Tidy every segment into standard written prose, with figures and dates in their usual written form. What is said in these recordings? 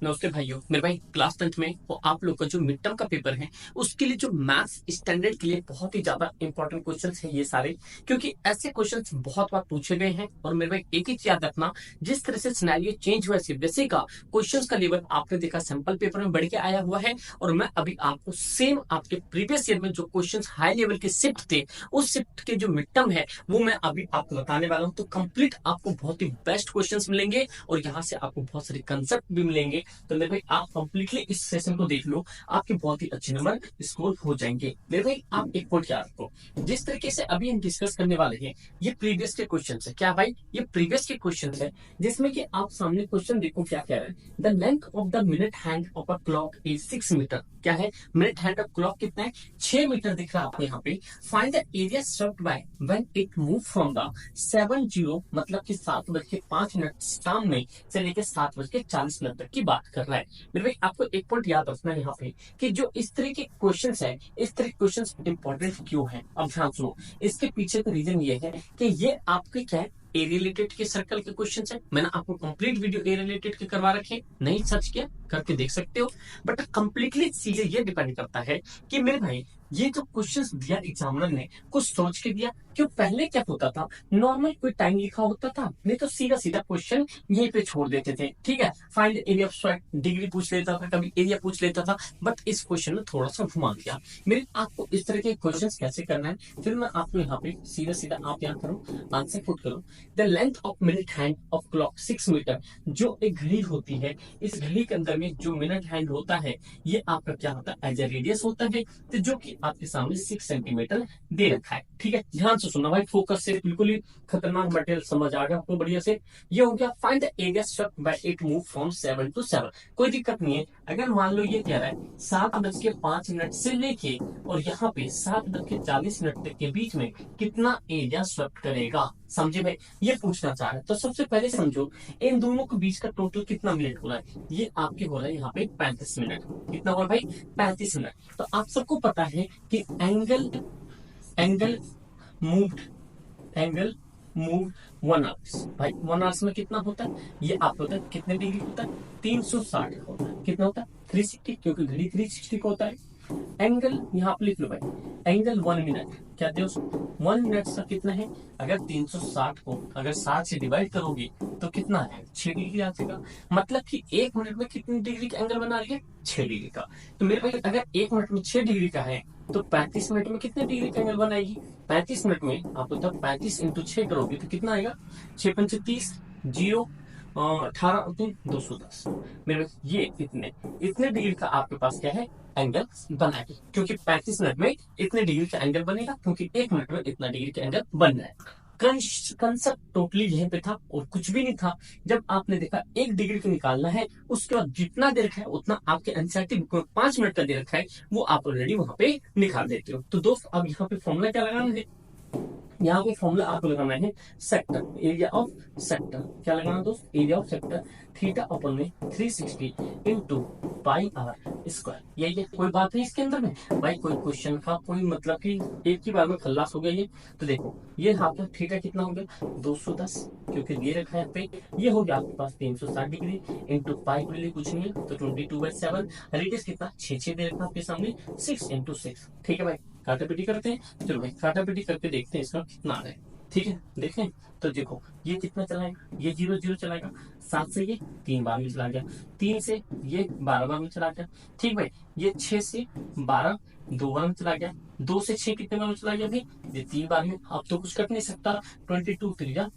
नमस्ते भाइयों। मेरे भाई क्लास 10th में वो आप लोग का जो मिड टर्म का पेपर है उसके लिए जो मैथ्स स्टैंडर्ड के लिए बहुत ही ज्यादा इंपॉर्टेंट क्वेश्चंस है ये सारे। क्योंकि ऐसे क्वेश्चंस बहुत बार पूछे गए हैं और मेरे भाई एक ही चीज याद रखना, जिस तरह से सिनेरियो चेंज हुआ है वैसे का क्वेश्चंस का लेवल आपने देखा सैंपल पेपर में बढ़ के आया हुआ है। और मैं अभी आपको सेम आपके प्रीवियस ईयर में जो क्वेश्चन हाई लेवल के शिफ्ट थे उस शिफ्ट के जो मिड टर्म है वो मैं अभी आपको बताने वाला हूँ। तो कंप्लीट आपको बहुत ही बेस्ट क्वेश्चन मिलेंगे और यहाँ से आपको बहुत सारे कंसेप्ट भी मिलेंगे। तो मेरे भाई आप कंप्लीटली इस सेशन को देख लो, आपके बहुत ही अच्छे नंबर स्कोर हो जाएंगे। मेरे भाई आप एक पॉइंट याद रखो, जिस तरीके से अभी हम डिस्कस करने वाले हैं ये प्रीवियस के क्वेश्चन है। क्या भाई ये प्रीवियस के क्वेश्चन है, जिसमें कि आप सामने क्वेश्चन देखो क्या कह रहे हैं। The length of the minute hand of a clock is 6 metre. क्या है मिनट हैंड ऑफ क्लॉक कितना है, 6 मीटर दिख रहा है आपको यहाँ पे। Find the area served by when it move from the 7:0 मतलब कि 7:05 शाम में से लेकर 7:40 तक की बात कर रहा है। मेरे भाई आपको एक पॉइंट याद रखना है यहाँ पे कि जो इस तरह के क्वेश्चन है, इस तरह के क्वेश्चन इंपॉर्टेंट क्यों है। अब ध्यान सुनो, इसके पीछे का रीजन ये है कि ये आपके क्या है ए रिलेटेड के सर्कल के क्वेश्चन है। मैंने आपको कंप्लीट वीडियो ए रिलेटेड के करवा रखे, नहीं सर्च किया करके देख सकते हो। बट कंप्लीटली चीजें ये डिपेंड करता है कि मेरे भाई ये जो क्वेश्चंस दिया एग्जामिनर ने कुछ सोच के दिया। क्यों पहले क्या होता था, नॉर्मल कोई टाइम लिखा होता था, नहीं तो सीधा सीधा क्वेश्चन यहीं पे छोड़ देते थे। ठीक है, find area of square degree पूछ लेता था, कभी एरिया पूछ लेता था। बट इस क्वेश्चन में थोड़ा सा घुमा दिया। मेरे आपको इस तरह के क्वेश्चन कैसे करना है फिर मैं आपको यहाँ पे सीधा सीधा आप यहाँ करो, आंसर पुट करो। The length of minute hand of clock 6 metre. जो एक घड़ी होती है, इस घड़ी के अंदर में जो मिनट हैंड होता है ये आपका क्या होता है एज ए रेडियस होता है, तो जो कि आपके सामने 6 सेंटीमीटर दे रखा है। ठीक है, ध्यान से सुनना भाई, फोकस से, बिल्कुल ही खतरनाक मटेरियल समझ आ गया आपको बढ़िया से। ये हो गया find the area swept by it move from 7 to 7। कोई दिक्कत नहीं है, अगर मान लो ये कह रहा है 7:05 से लेके और यहाँ पे 7:40 तक के बीच में कितना एरिया स्वेप्ट करेगा, समझे भाई। ये पूछना चाह रहे हैं तो सबसे पहले समझो इन दोनों के बीच का टोटल कितना मिनट हो रहा है। ये आपके हो रहा है यहाँ पे 35 मिनट। कितना हो रहा है भाई, 35 मिनट। तो आप सबको पता है कि angle angle moved angle move 1 hours. भाई 1 आवर्स में कितना होता है, ये आप होता है कितने डिग्री होता है, 360 का होता है। कितना होता है 360, क्योंकि घड़ी 360 का होता है। एंगल यहाँ पे लिख लो भाई, एंगल 1 मिनट क्या दे 1 मिनट का कितना है। अगर 360 को अगर 7 से डिवाइड करोगे तो कितना है 6 डिग्री आ जाएगा। मतलब कि 1 मिनट में कितनी डिग्री का एंगल बना रही है, 6 डिग्री का। तो मेरे भाई अगर 1 मिनट में 6 डिग्री का है तो 35 मिनट में कितने डिग्री का एंगल बनाएगी। 35 मिनट में आप तब 35 × 6 करोगे तो कितना आएगा, 6×5 = 30, 0, 18×2 = 210। मेरे ये इतने इतने डिग्री का आपके पास क्या है एंगल बना है। क्योंकि 35 मिनट में इतने डिग्री का एंगल बनेगा, क्योंकि 1 मिनट में इतना डिग्री का एंगल बन रहा है। कंसेप्ट टोटली यहीं पे था और कुछ भी नहीं था। जब आपने देखा 1 डिग्री का निकालना है, उसके बाद जितना दे रखा है उतना आपके एनसीईआरटी बुक में 5 मिनट का दे रखा है, वो आप ऑलरेडी वहां पे निकाल देते हो। तो दोस्त अब यहाँ पे फॉर्मूला क्या लगाना है, यहाँ पे फॉर्मूला आपको लगाना है सेक्टर एरिया ऑफ सेक्टर। क्या लगाना दोस्त, एरिया ऑफ सेक्टर थीटा अपन में 360 इंटू पाई आर स्क्वायर। यही है, कोई बात है इसके अंदर में भाई, कोई क्वेश्चन का कोई मतलब कि एक ही बार में खल्लास हो गया ये। तो देखो ये आपका थीटा कितना हो गया 210, क्योंकि ये रखा है पे। ये हो गया आपके पास 360 डिग्री इंटू पाई के लिए कुछ नहीं है तो 22/7। रेडियस कितना 6 दे रखा आपके सामने 6 × 6। ठीक है भाई, काटापीटी करते हैं। चलो भाई काटापीटी करके देखते हैं इसका कितना आ रहा है। ठीक है देखें, तो देखो ये कितना चलाएगा, ये 0 0 चलाएगा, 7 से ये 3 बार में चला गया, 3 से ये 12 बार में चला गया। ठीक भाई, ये 6 से 12 2 बार में चला गया, 2 से 6 कितने बार में चला गया भाई, ये 3 बार में। अब तो कुछ कर नहीं सकता, 22 3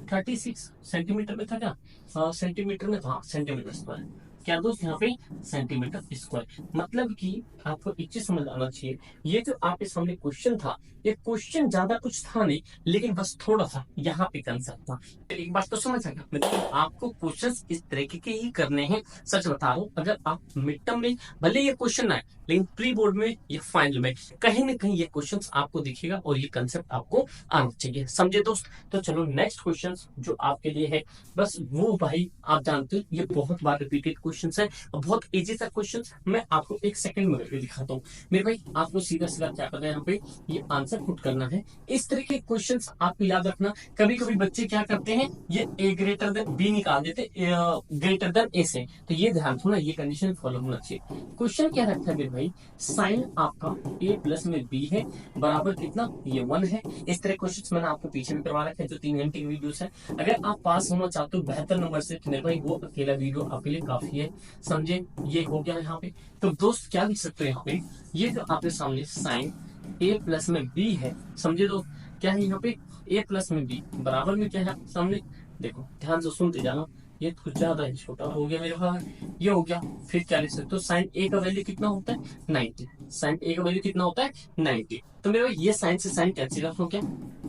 36 सेंटीमीटर में था क्या, सेंटीमीटर में, हाँ सेंटीमीटर स्क्वायर। क्या दोस्त यहाँ पे सेंटीमीटर स्क्वायर। मतलब कि आपको एक चीज समझ आना चाहिए, ये जो आपके सामने क्वेश्चन था ये क्वेश्चन ज्यादा कुछ था नहीं, लेकिन बस थोड़ा सा यहाँ पे कंसेप्ट था। तो एक बात तो समझ आएगा, मतलब आपको क्वेश्चंस इस तरीके के ही करने हैं। सच बता रहा हूँ, अगर आप मिड टर्म में भले ये क्वेश्चन आए, लेकिन प्री बोर्ड में या फाइनल में कहीं ना कहीं ये क्वेश्चन आपको दिखेगा और ये कंसेप्ट आपको आना चाहिए, समझे दोस्त। तो चलो नेक्स्ट क्वेश्चन जो आपके लिए है, बस वो भाई आप जानते हो ये बहुत बार रिपीटेड क्वेश्चन है और बहुत इजी सा क्वेश्चन। मैं आपको एक सेकंड में करके दिखाता हूँ मेरे भाई। आपको सीधा सीधा क्या करना है, यहाँ पे ये आंसर पुट करना है। इस तरह के क्वेश्चन आपको याद रखना। कभी कभी बच्चे क्या करते हैं, ये ए ग्रेटर देन बी निकाल देते ग्रेटर देन ए से, तो ये ध्यान रखना, ये कंडीशन फॉलो होना चाहिए। क्वेश्चन क्या रखा है मेरे भाई, साइन आपका ए प्लस में बी है बराबर कितना, ये 1 है। इस तरह क्वेश्चन मैंने आपको पीछे भी करवा रखा है, जो 3 घंटे की वीडियोस है। अगर आप पास होना चाहते हो बेहतर नंबर से, तो मेरे भाई वो अकेला वीडियो आपके लिए काफी है, समझे। ये हो गया यहाँ पे। तो दोस्त क्या लिख सकते हो यहाँ पे, ये जो आपके सामने साइन ए प्लस में बी है, समझे। तो क्या है यहाँ पे, ए प्लस में बी बराबर में क्या है आपके सामने, देखो ध्यान से सुनते जाना। ये कुछ ज्यादा ही छोटा हो गया मेरे पास, ये हो गया। फिर क्या लिख सकते हो, साइन ए का वैल्यू कितना होता है 90। साइन ए का वैल्यू कितना होता है 90। तो मेरे भाई ये साइन से साइन कैंसिल हो गया,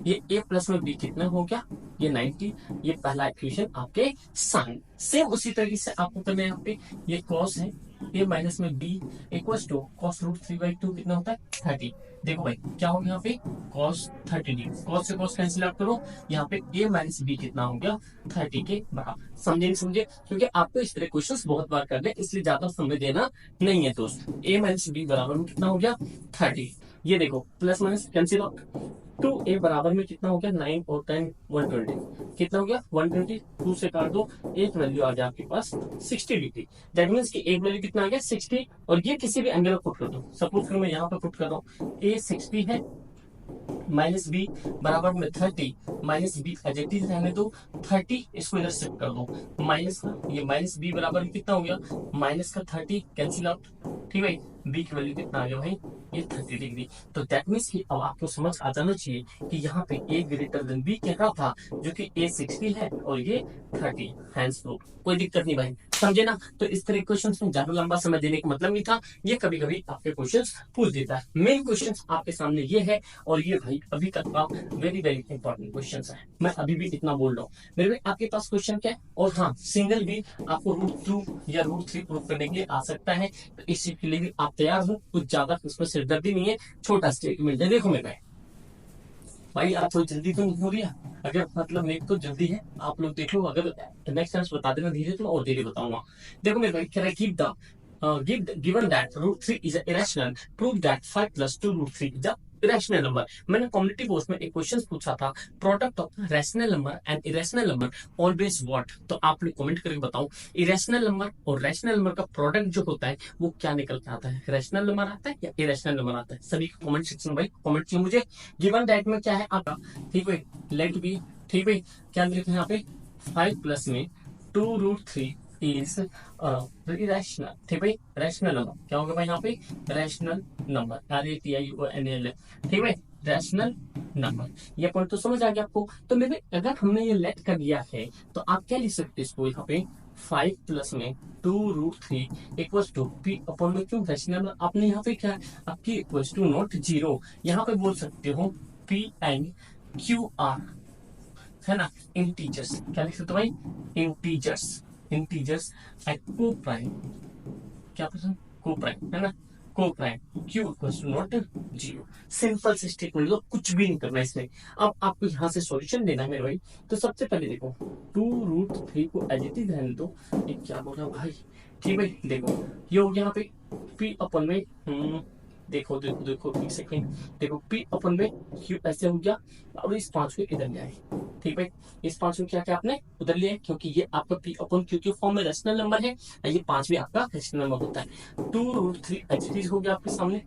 ये ए प्लस में बी कितना हो गया, ये 90। ये पहला इक्वेशन आपके साइन। सेम उसी तरीके से आपको करना है यहाँ पे, ये कॉस है, ए माइनस में B equal to cos root 3/2 कितना होता है 30। देखो भाई क्या हो गया यहाँ पे, कॉस 30, कॉस से कॉस कैंसिल आउट करो, यहाँ पे ए माइनस बी कितना हो गया 30 के बराबर। समझे नहीं समझे, क्योंकि आपको इस तरह क्वेश्चन बहुत बार करने, इसलिए ज्यादा समय देना नहीं है दोस्त। ए माइनस बी बराबर में कितना हो गया 30। ये देखो plus minus cancel out, 2a बराबर में कितना हो गया 9 और 10 120, कितना हो गया 120। 2 से काट दो, एक वैल्यू आ गया आपके पास 60 डिग्री। दैट मीन्स कि एक वैल्यू कितना आ गया 60, और ये किसी भी एंगल पर पुट कर दो। सपोज करो मैं यहाँ पर पुट कर रहा हूँ, a 60 है, माइनस बी बराबर में 30, माइनस बी एडजेक्टिव रहने दो, 30 इसको इधर शिफ्ट कर दो, माइनस का ये माइनस बी बराबर में कितना हो गया, माइनस का 30 कैंसिल आउट। ठीक है, बी की वैल्यू कितना आ गया भाई, ये 30 डिग्री। तो दैट मीन्स कि अब आपको समझ आ जाना चाहिए कि यहाँ पे ए ग्रेटर देन बी कह रहा था, जो कि ए 60 है और ये 30, हैंड्स प्रूफ। कोई दिक्कत नहीं भाई, समझे ना। तो इस तरह क्वेश्चन में ज्यादा लंबा समय देने का मतलब नहीं था, ये कभी कभी आपके क्वेश्चन पूछ देता है। मेन क्वेश्चन आपके सामने ये है, और ये भाई अभी तक का वेरी वेरी इंपॉर्टेंट क्वेश्चन है। मैं अभी भी इतना बोल रहा हूँ मेरे भाई, आपके पास क्वेश्चन क्या है। और हाँ, सिंगल भी आपको √2 या √3 प्रूव करने के लिए आ सकता है, तो इस चीज के लिए भी आप तैयार हो। कुछ ज्यादा उसमें सिरदर्दी नहीं है, छोटा स्टेटमेंट है। देखो मेरे भाई आप थोड़ी जल्दी तो नहीं हो रही है, अगर मतलब मेरे तो जल्दी है, आप लोग देख लो। अगर नेक्स्ट टाइम बता देना धीरे, तो मैं और धीरे बताऊंगा। देखो मेरे भाई, can I keep the given that √3 is irrational, prove that 5 plus 2 √3 is a irrational number। मैंने कम्युनिटी पोस्ट में एक क्वेश्चन पूछा था, product of rational number and irrational number always what. तो आप लोग कमेंट करके बताओ, इरेशनल नंबर और रैशनल नंबर का प्रोडक्ट जो होता है वो क्या निकल के आता है, रैशनल नंबर आता है या इरेशनल नंबर आता है। सभी का कमेंट सेक्शन में भाई कमेंट किया मुझे। गिवन दैट में क्या है आपका, ठीक है, लेट बी, ठीक है, क्या लिखते हैं यहाँ पे 5 प्लस में 2 √3 इज रैशनल। ठीक भाई, रैशनल नंबर क्या होगा भाई यहाँ पे, रैशनल नंबर, RATIONAL, ठीक है, रैशनल नंबर। ये पॉइंट तो समझ आ गया आपको। तो मेरे अगर हमने ये लेट कर दिया है, तो आप क्या लिख सकते हैं इसको यहाँ पे, 5 प्लस में 2 √3 इक्वल्स टू P अपॉन में, क्यों रैशनल, आपने यहाँ पे क्या आपकी इक्वल्स टू नॉट 0, यहाँ पे बोल सकते हो P एंड QR, है ना, इंटीजर्स। क्या लिख सकते हो भाई, integers, integers at coprime, क्या पसंद, को प्राइम, है ना, coprime Q equals to not 0। Simple से स्टेटमेंट लो, कुछ भी नहीं करना इसमें। अब आपको यहाँ से सॉल्यूशन देना है मेरे भाई। तो सबसे पहले देखो 2 √3 को एडिटिव रहने दो, ये क्या बोल रहा भाई, ठीक है। देखो ये हो गया यहाँ पे P अपन में, देखो देखो देखो एक सेकेंड, देखो P अपन में Q ऐसे हो गया, और इस 5 को इधर ले आए, ठीक है। इस 5 को क्या क्या आपने उधर लिया, क्योंकि ये आपका P अपन Q के फॉर्म में रैशनल नंबर है, ये 5 भी आपका रैशनल नंबर होता है। 2 √3 एच हो गया आपके सामने,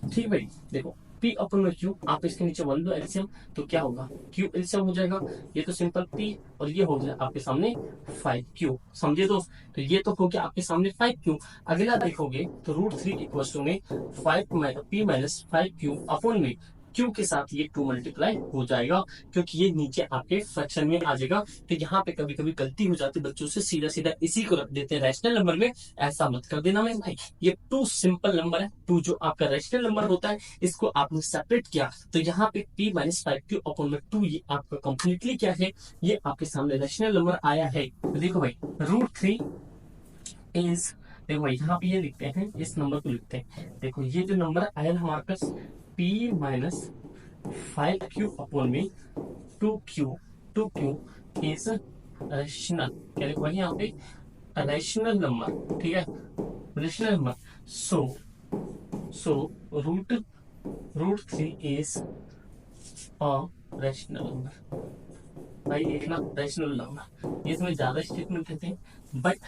ठीक भाई। देखो P अपन में Q, आप इसके नीचे 1 दो एलसीएम, तो क्या होगा Q एलसीएम हो जाएगा, ये तो सिंपल P, और ये हो गया आपके सामने 5Q, समझे दोस्त। तो ये तो हो गया आपके सामने 5Q। अगला देखोगे तो √3 इक्वल्स टू में 5 P माइनस 5Q अपॉन में Q के साथ ये 2 मल्टीप्लाई हो जाएगा, क्योंकि ये नीचे आपके फ्रैक्शन में आ जाएगा। तो यहाँ पे कभी कभी गलती हो जाती है बच्चों से, सीधा सीधा इसी को रख देते हैं रैशनल नंबर में। ऐसा मत कर देना मैं भाई, ये 2 सिंपल नंबर है। 2 जो आपका रैशनल नंबर होता है, इसको आपने सेपरेट किया, तो यहाँ पे P माइनस 5Q अपॉन में 2, ये आपका कंप्लीटली क्या है, ये आपके सामने रैशनल नंबर आया है। तो देखो भाई √3 इज, देखो भाई यहाँ पे ये लिखते हैं, इस नंबर को लिखते हैं। देखो ये जो नंबर आया हमारे पास P माइनस 5Q अपॉन में 2Q इज रैशनल क्या लिखवा है यहाँ पे, रैशनल नंबर, ठीक है, rational number. So so root root three is a rational number. भाई देखना रैशनल नंबर, इसमें ज्यादा स्टेटमेंट रहते हैं, बट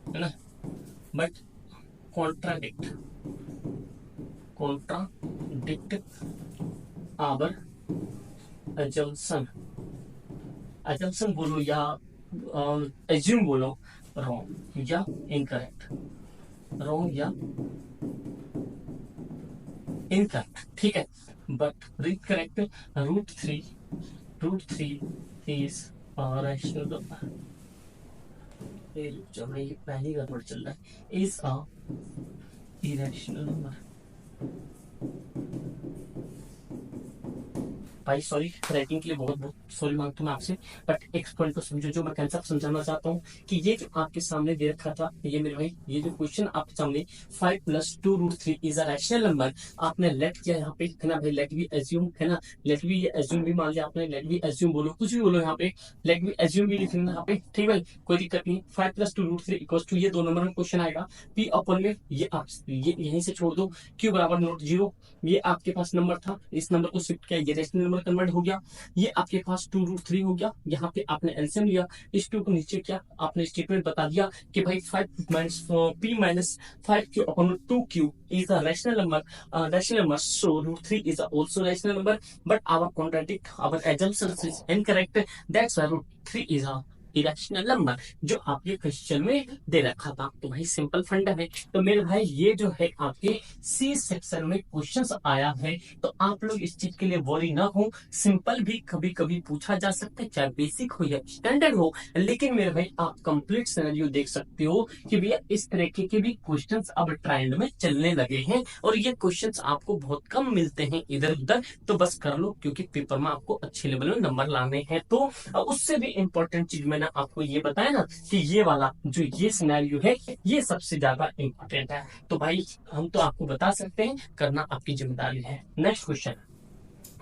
है ना, but contradict contradict our assumption, assumption बोलो या एज्यूम बोलो, रॉन्ग या इनकरेक्ट, रॉन्ग या इनकरेक्ट, ठीक है। But read correct, root three is rational number, ये पहली गड़बड़ चल रहा है, इज अ इरेशनल नंबर। भाई सॉरी, राइटिंग के लिए बहुत बहुत सॉरी मांगता हूँ मैं आपसे, बट एक पॉइंट को समझो, जो मैं कंसेप्ट समझाना चाहता हूँ कि ये जो आपके सामने दे रखा था, ये मेरे भाई ये जो क्वेश्चन आपके सामने 5 + 2 √3 इज अ रैशनल नंबर, आपने लेट किया यहाँ पे, है ना भाई, लेट भी एज्यूम, है ना, लेट भी एज्यूम भी मान लिया आपने, लेट भी एज्यूम बोलो, कुछ भी बोलो यहाँ पे, लेट भी एज्यूम भी लिख लेना यहाँ पे, ठीक भाई, कोई दिक्कत नहीं। 5 + 2 √3 इक्वल टू, ये 2 नंबर में क्वेश्चन आएगा, पी अपन में ये आप ये यहीं से छोड़ दो, क्यू बराबर नोट 0, ये आपके पास नंबर था, इस नंबर को शिफ्ट किया, ये रैशनल नंबर कन्वर्ट हो गया, ये आपके पास 2 √3 हो गया, यहाँ पे आपने एलसीएम लिया, इस 2 को नीचे किया, आपने स्टेटमेंट बता दिया कि भाई 5 - 5 q upon 2q is a rational number, so √3 is also rational number, but our contradict our assumption is incorrect, that's why √3 is a irrational number, जो आपके क्वेश्चन में दे रखा था। तो भाई सिंपल फंडा है। तो मेरे भाई ये जो है आपके सी सेक्शन में क्वेश्चंस आया है, तो आप लोग इस चीज के लिए वरी ना हो, सिंपल भी कभी कभी पूछा जा सकता है, चाहे बेसिक हो या स्टैंडर्ड हो, लेकिन मेरे भाई आप कंप्लीट सिनेरियो देख सकते हो कि भैया इस तरीके के भी क्वेश्चंस अब ट्रेंड में चलने लगे हैं, और ये क्वेश्चंस आपको बहुत कम मिलते हैं इधर उधर, तो बस कर लो, क्योंकि पेपर में आपको अच्छे लेवल में नंबर लाने हैं। तो उससे भी इंपॉर्टेंट चीज मैंने आपको ये बताया ना कि ये वाला जो ये सिनेरियो है, ये सबसे ज्यादा इंपॉर्टेंट है। तो भाई हम तो आपको बता सकते हैं, करना आपकी जिम्मेदारी है। नेक्स्ट क्वेश्चन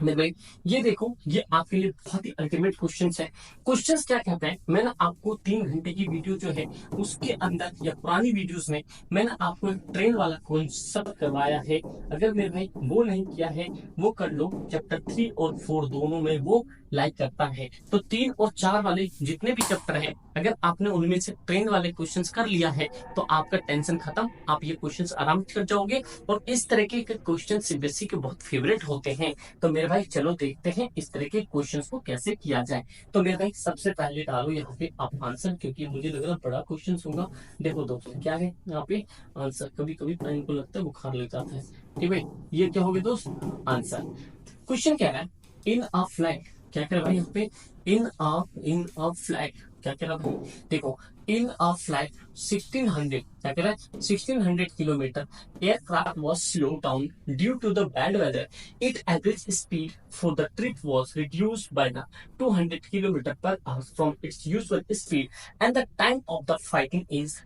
मेरे भाई, ये देखो, ये आपके लिए बहुत ही अल्टीमेट क्वेश्चंस है। क्वेश्चंस क्या कहते हैं, मैंने आपको 3 घंटे की वीडियो जो है उसके अंदर या पुरानी वीडियोस में मैंने आपको एक ट्रेन वाला कॉन्सेप्ट करवाया है, अगर मेरे भाई वो नहीं किया है वो कर लो, चैप्टर 3 और 4 दोनों में वो लाइक करता है। तो 3 और 4 वाले जितने भी चैप्टर हैं, अगर आपने उनमें से ट्रेन वाले क्वेश्चंस कर लिया है तो आपका टेंशन खत्म, आप ये क्वेश्चंस आराम से कर जाओगे, और इस तरीके के क्वेश्चन सीबीएसई के बहुत फेवरेट होते हैं। तो मेरे भाई चलो देखते हैं इस तरह के क्वेश्चंस को कैसे किया जाए। तो मेरे भाई सबसे पहले डालो यहाँ पे आप आंसर, क्योंकि मुझे लग रहा है बड़ा क्वेश्चन होगा। देखो दोस्तों क्या है यहाँ पे आंसर, कभी कभी टाइम को लगता है बुखार लग जाता है, ठीक है। ये क्या हो गया दोस्त, आंसर। क्वेश्चन क्या है, इन अ फ्लैग, क्या कह रहा है भाई यहाँ पे, इन अ फ्लैग, क्या कह रहा है भाई, देखो, इन अ फ्लाइट 1600, क्या कह रहा है, 1600 kilometre, aircraft was slowed down due to the bad weather. Its average speed for the trip was reduced by the 200 km/h from its usual speed, and the time of the fighting is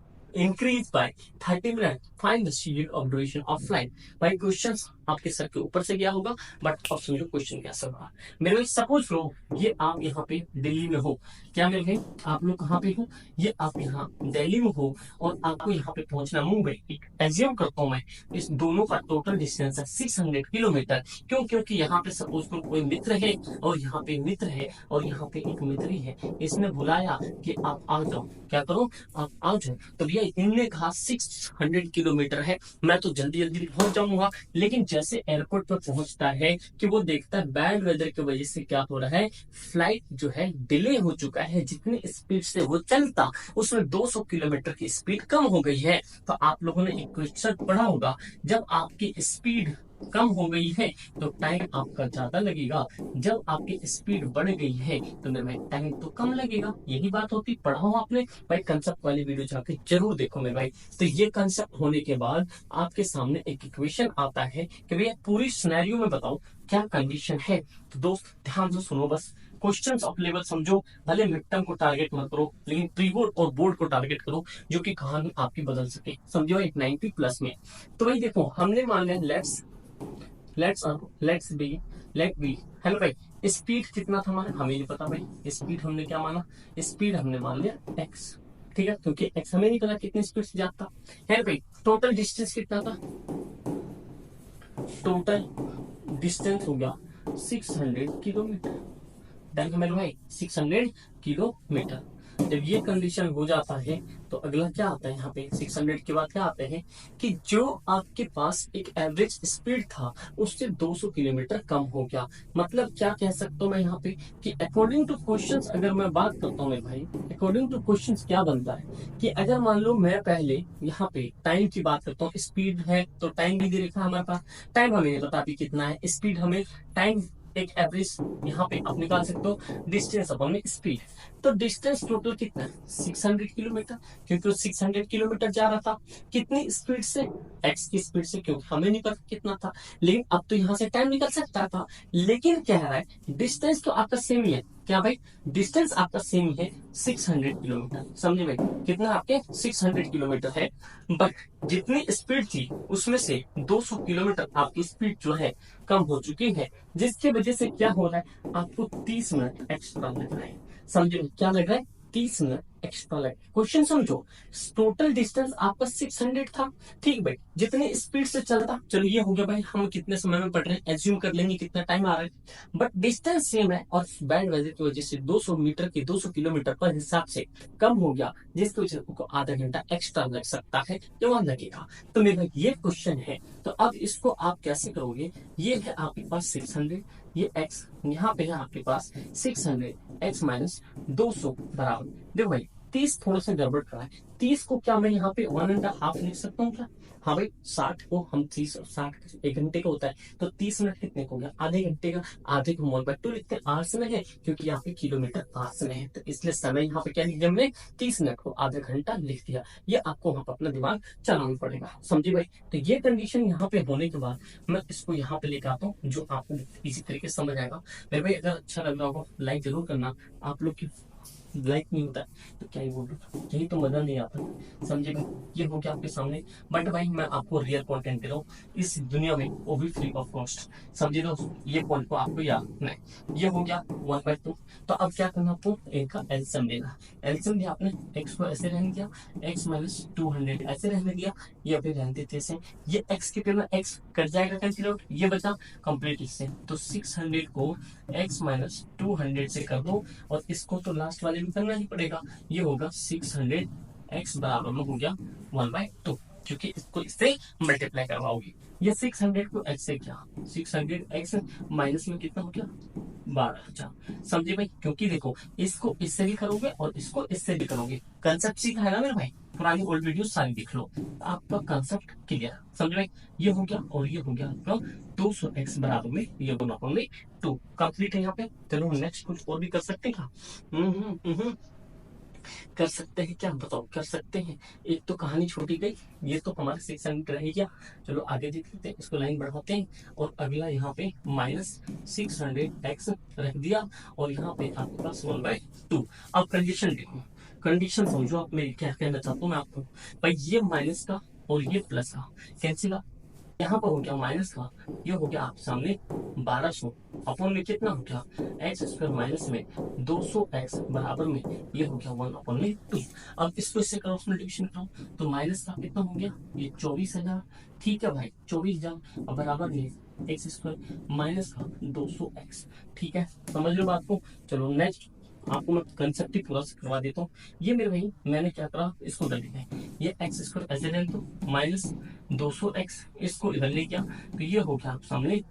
increased by 30 minutes. Find the period of duration of flight. भाई question आपके sir के ऊपर से गया होगा, but अब समझो question कैसा होगा। मेरे भाई सपोज लो ये आप यहाँ पे दिल्ली में हो, क्या मेरे भाई आप लोग कहाँ पे हो, ये आप यहाँ दिल्ली में हो, और आपको यहाँ पे पहुंचना मुंबई, एज्यूम करता हूँ मैं, इस दोनों का टोटल डिस्टेंस है 600 किलोमीटर। क्यों, क्योंकि यहाँ पे सपोज करो कोई मित्र है, और यहाँ पे मित्र है, और यहाँ पे एक मित्री है, इसने बुलाया कि आप आ जाओ, क्या करो, आप आ जाओ। तो भैया इनने कहा 600 किलोमीटर है, मैं तो जल्दी जल्दी पहुंच जाऊंगा, लेकिन जैसे एयरपोर्ट पर पहुंचता है कि वो देखता है बैड वेदर की वजह से क्या हो रहा है, फ्लाइट जो है डिले हो चुका है, जितनी स्पीड से वो चलता उसमें 200 किलोमीटर की स्पीड कम हो गई है। तो आप लोगों ने एक क्वेश्चन पढ़ा होगा, जब आपकी स्पीड कम हो गई है तो टाइम आपका ज्यादा लगेगा, जब आपकी स्पीड बढ़ गई है तो मेरे भाई टाइम तो कम लगेगा, यही बात होती। पढ़ा हो आपने भाई, कंसेप्ट वाली वीडियो जाके जरूर देखो मेरे भाई। तो ये कंसेप्ट होने के बाद आपके सामने एक इक्वेशन आता है कि भैया पूरी सिनेरियो में बताओ क्या कंडीशन है। तो दोस्त ध्यान से सुनो, बस क्वेश्चन ऑफ लेवल समझो, भले मिड टर्म को टारगेट मत करो, लेकिन प्री बोर्ड और बोर्ड को टारगेट करो, जो कि कहानी आपकी बदल सके, समझो एक 90+ में। तो भाई देखो, हमने मान लिया let's let's let's be let be, hello भाई, स्पीड कितना था हमारा हमें नहीं पता भाई, स्पीड हमने क्या माना, स्पीड हमने मान लिया एक्स, ठीक है, क्योंकि एक्स हमें नहीं पता कितनी स्पीड से जाता है भाई। टोटल डिस्टेंस कितना था, टोटल डिस्टेंस हो गया 600 किलोमीटर, डन है मेरे भाई, 600 किलोमीटर। जब ये कंडीशन हो जाता है तो अगला क्या आता है यहाँ पे, 600 के बाद क्या आता है कि जो आपके पास एक एवरेज स्पीड था उससे 200 किलोमीटर कम हो गया। मतलब क्या कह सकता हूँ मैं यहाँ पे कि अकॉर्डिंग टू क्वेश्चंस अगर मैं बात करता हूँ मेरे भाई, अकॉर्डिंग टू क्वेश्चंस क्या बनता है कि अगर मान लो मैं पहले यहाँ पे टाइम की बात करता हूँ, स्पीड है तो टाइम भी दे रखा है हमारे पास, टाइम हमें नहीं पता अभी कितना है, स्पीड हमें टाइम एक एवरेज यहाँ पे आप निकाल सकते हो, डिस्टेंस अपन में स्पीड, तो डिस्टेंस टोटल कितना है 600 किलोमीटर, क्योंकि वो 600 किलोमीटर जा रहा था कितनी स्पीड से, एक्स की स्पीड से, क्योंकि हमें नहीं पता कितना था, लेकिन अब तो यहाँ से टाइम निकल सकता था, लेकिन क्या है डिस्टेंस तो आपका सेम ही है, क्या भाई, डिस्टेंस आपका सेम ही है 600 किलोमीटर, समझे भाई, कितना आपके 600 किलोमीटर है, बट जितनी स्पीड थी उसमें से 200 किलोमीटर आपकी स्पीड जो है कम हो चुकी है, जिसकी वजह से क्या हो रहा है आपको 30 मिनट एक्स्ट्रा लग रहा है, समझे क्या लग रहा है, 30 मिनट एक्स्ट्रा लग, क्वेश्चन समझो, टोटल डिस्टेंस आपका 600 था, ठीक भाई, जितनी स्पीड से चलता, चलो ये हो गया भाई, हम कितने समय में पढ़ रहे हैं एज्यूम कर लेंगे कितना टाइम आ रहा है, बट डिस्टेंस सेम है और बैड वेदर की वजह से 200 मीटर के 200 किलोमीटर पर हिसाब से कम हो गया, जिसकी वजह से आधा घंटा एक्स्ट्रा लग सकता है, क्यों लगेगा, तो मेरा ये क्वेश्चन है, तो अब इसको आप कैसे करोगे, ये है आपके पास 600, ये x यहाँ पे है आपके पास 600, x माइनस 200 बराबर, देखो भाई 30 थोड़ा सा गड़बड़ करा है, 30 को क्या मैं यहाँ पे 1.5 लिख सकता हूँ क्या, हाँ भाई 60 को हम 30, 60 एक घंटे का होता है, तो 30 मिनट कितने को हो गया, आधे घंटे का, आधे को मोल बाय 2 लिखते हैं, आवर्स में है क्योंकि यहाँ पे किलोमीटर आवर्स में है, तो इसलिए समय यहाँ पे क्या लिख दिया हमने, 30 मिनट को आधा घंटा लिख दिया, ये आपको वहां पर अपना दिमाग चलाना पड़ेगा, समझी भाई, तो ये कंडीशन यहाँ पे होने के बाद मैं इसको यहाँ पे लेकर आता हूँ जो आपको इसी तरीके से समझ आएगा मेरे भाई, अगर अच्छा लग रहा होगा लाइक जरूर करना, आप लोग की लाइक नहीं होता है तो क्या ही बोल रहा हूँ, यही तो मजा नहीं आता, समझे भाई, ये हो गया आपके सामने, बट भाई मैं आपको रियल कंटेंट दे रहा हूँ इस दुनिया में, वो भी फ्री ऑफ कॉस्ट, समझे दोस्तों, ये पॉइंट को आपको याद रखना है, ये हो गया 1/2, तो अब क्या करना आपको, इनका एलसीएम लेना, एलसीएम दिया आपने, एक्स को ऐसे रहने दिया, एक्स माइनस 200 ऐसे रहने दिया, ये अभी रहने देते ऐसे, ये एक्स के पेपर एक्स कट जाएगा कैंसिल आउट, ये बचा कंप्लीट इससे, तो 600 को एक्स माइनस 200 से कर दो, और इसको तो लास्ट वाले में करना ही पड़ेगा, ये होगा 600 एक्स बराबर में हो गया 1/2, क्योंकि इसको इससे मल्टीप्लाई करवाओगे, ये 600 को एक्स से क्या, 600 एक्स माइनस में कितना हो गया 12,000, समझे भाई, क्योंकि देखो इसको इससे भी करोगे और इसको इससे भी करोगे, कंसेप्ट सीखा है ना मेरे भाई, पुरानी ओल्ड वीडियो सारी देख लो, आपका कंसेप्ट क्लियर, समझे भाई, ये हो गया और ये हो गया आपका 200 एक्स बराबर में ये दोनों अपन में 2 कंप्लीट है यहाँ पे, चलो नेक्स्ट कुछ और भी कर सकते हैं क्या, कर सकते हैं क्या बताओ, कर सकते हैं, एक तो कहानी छोटी गई, ये तो हमारे 600 रह गया, चलो आगे देख लेते हैं, इसको लाइन बढ़ाते हैं, और अगला यहाँ पे -600x रख दिया, और यहाँ पे आपके पास 1/2, अब कंडीशन देखो, कंडीशन समझो आप, मैं क्या कहना चाहता हूँ मैं आपको, भाई ये माइनस का और ये प्लस का कैंसिल, यहाँ पर हो गया माइनस का, ये हो गया आप सामने 1200, अपॉन में कितना हो गया एक्स स्क्वायर माइनस में 200x बराबर में ये हो गया 1/2, अब इसको इससे क्रॉस मल्टीप्लिकेशन करो, तो माइनस का कितना हो गया ये 24,000, ठीक है भाई 24,000, अब बराबर में एक्स स्क्वायर माइनस का 200x, ठीक है, समझ लो बात को, चलो नेक्स्ट आपको मैं कंसेप्ट ही पूरा करवा देता हूँ, ये मेरे भाई मैंने क्या करा, इसको कर लिया है, ये एक्स स्क्वायर ऐसे रह दो माइनस 200x, इसको इधर ले गया, तो ये हो गया आप सामने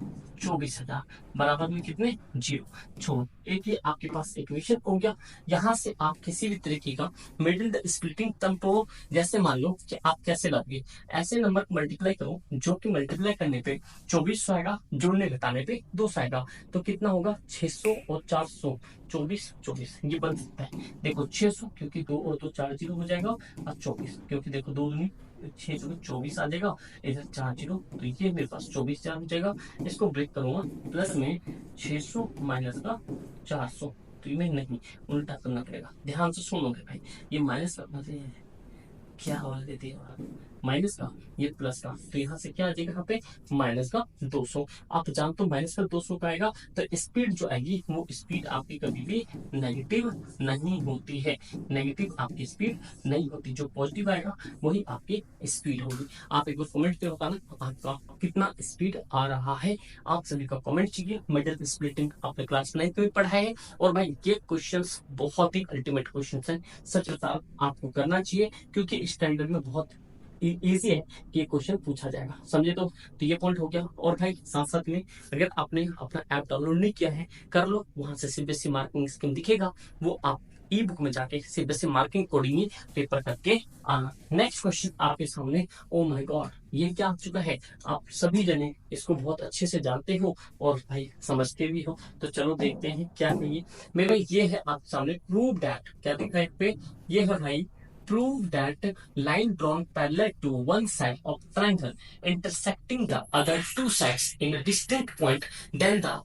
24,000 बराबर में कितने 0, छोड़, एक ये आपके पास इक्वेशन हो गया, यहाँ से आप किसी भी तरीके का मिडिल द स्प्लिटिंग टर्म को, जैसे मान लो कि आप कैसे लाओगे, ऐसे नंबर को मल्टीप्लाई करो जो कि मल्टीप्लाई करने पे 2400 आएगा, जोड़ने घटाने पे 200 आएगा, तो कितना होगा 600 और 400, 24 24 ये बन सकता है, देखो 600 क्योंकि 2 और 2 4 जीरो हो जाएगा, और 24 क्योंकि देखो 2 दूनी 6 24 आ जाएगा, इधर 4 जीरो, तो ये मेरे पास 24,000 हो जाएगा, इसको ब्रेक करूंगा प्लस में 600 माइनस का 400, तो ये नहीं उल्टा करना पड़ेगा, ध्यान से सुनोगे भाई, ये माइनस करना चाहिए, क्या हो देती है माइनस का, ये प्लस का, तो यहाँ से क्या आ जाएगा यहाँ पे माइनस का 200। आप जानते हो माइनस का 200 का आएगा तो स्पीड जो आएगी वो स्पीड आपकी कभी भी नेगेटिव नहीं होती है। नेगेटिव आपकी स्पीड नहीं होती, जो पॉजिटिव आएगा वही आपकी स्पीड होगी। आप एक बार कमेंट पे बताना आपका कितना स्पीड आ रहा है। आप सभी का कमेंट चाहिए। मेटल स्प्लिटिंग आपने क्लास 9 में पढ़ा है और भाई ये क्वेश्चंस बहुत ही अल्टीमेट क्वेश्चंस हैं। सच बता आपको करना चाहिए क्योंकि स्टैंडर्ड में बहुत इजी है कि ये क्वेश्चन पूछा जाएगा, समझे। तो ये पॉइंट हो गया। और भाई साथ साथ में अगर आपने अपना ऐप डाउनलोड नहीं किया है कर लो, वहां से सीबीएसई मार्किंग स्कीम दिखेगा, वो आप ई बुक में जाके सीबीएसई मार्किंग कोडिंग ही पेपर करके आना। नेक्स्ट क्वेश्चन आपके सामने, ओ माय गॉड ये क्या आ चुका है। आप सभी जने इसको बहुत अच्छे से जानते हो और भाई समझते भी हो, तो चलो देखते हैं क्या है ये। मेरे भाई ये है आप सामने प्रूव दैट, क्या दिख रहा है पे, ये है भाई prove that line drawn parallel to one side of triangle intersecting the other two sides in a distinct point, then the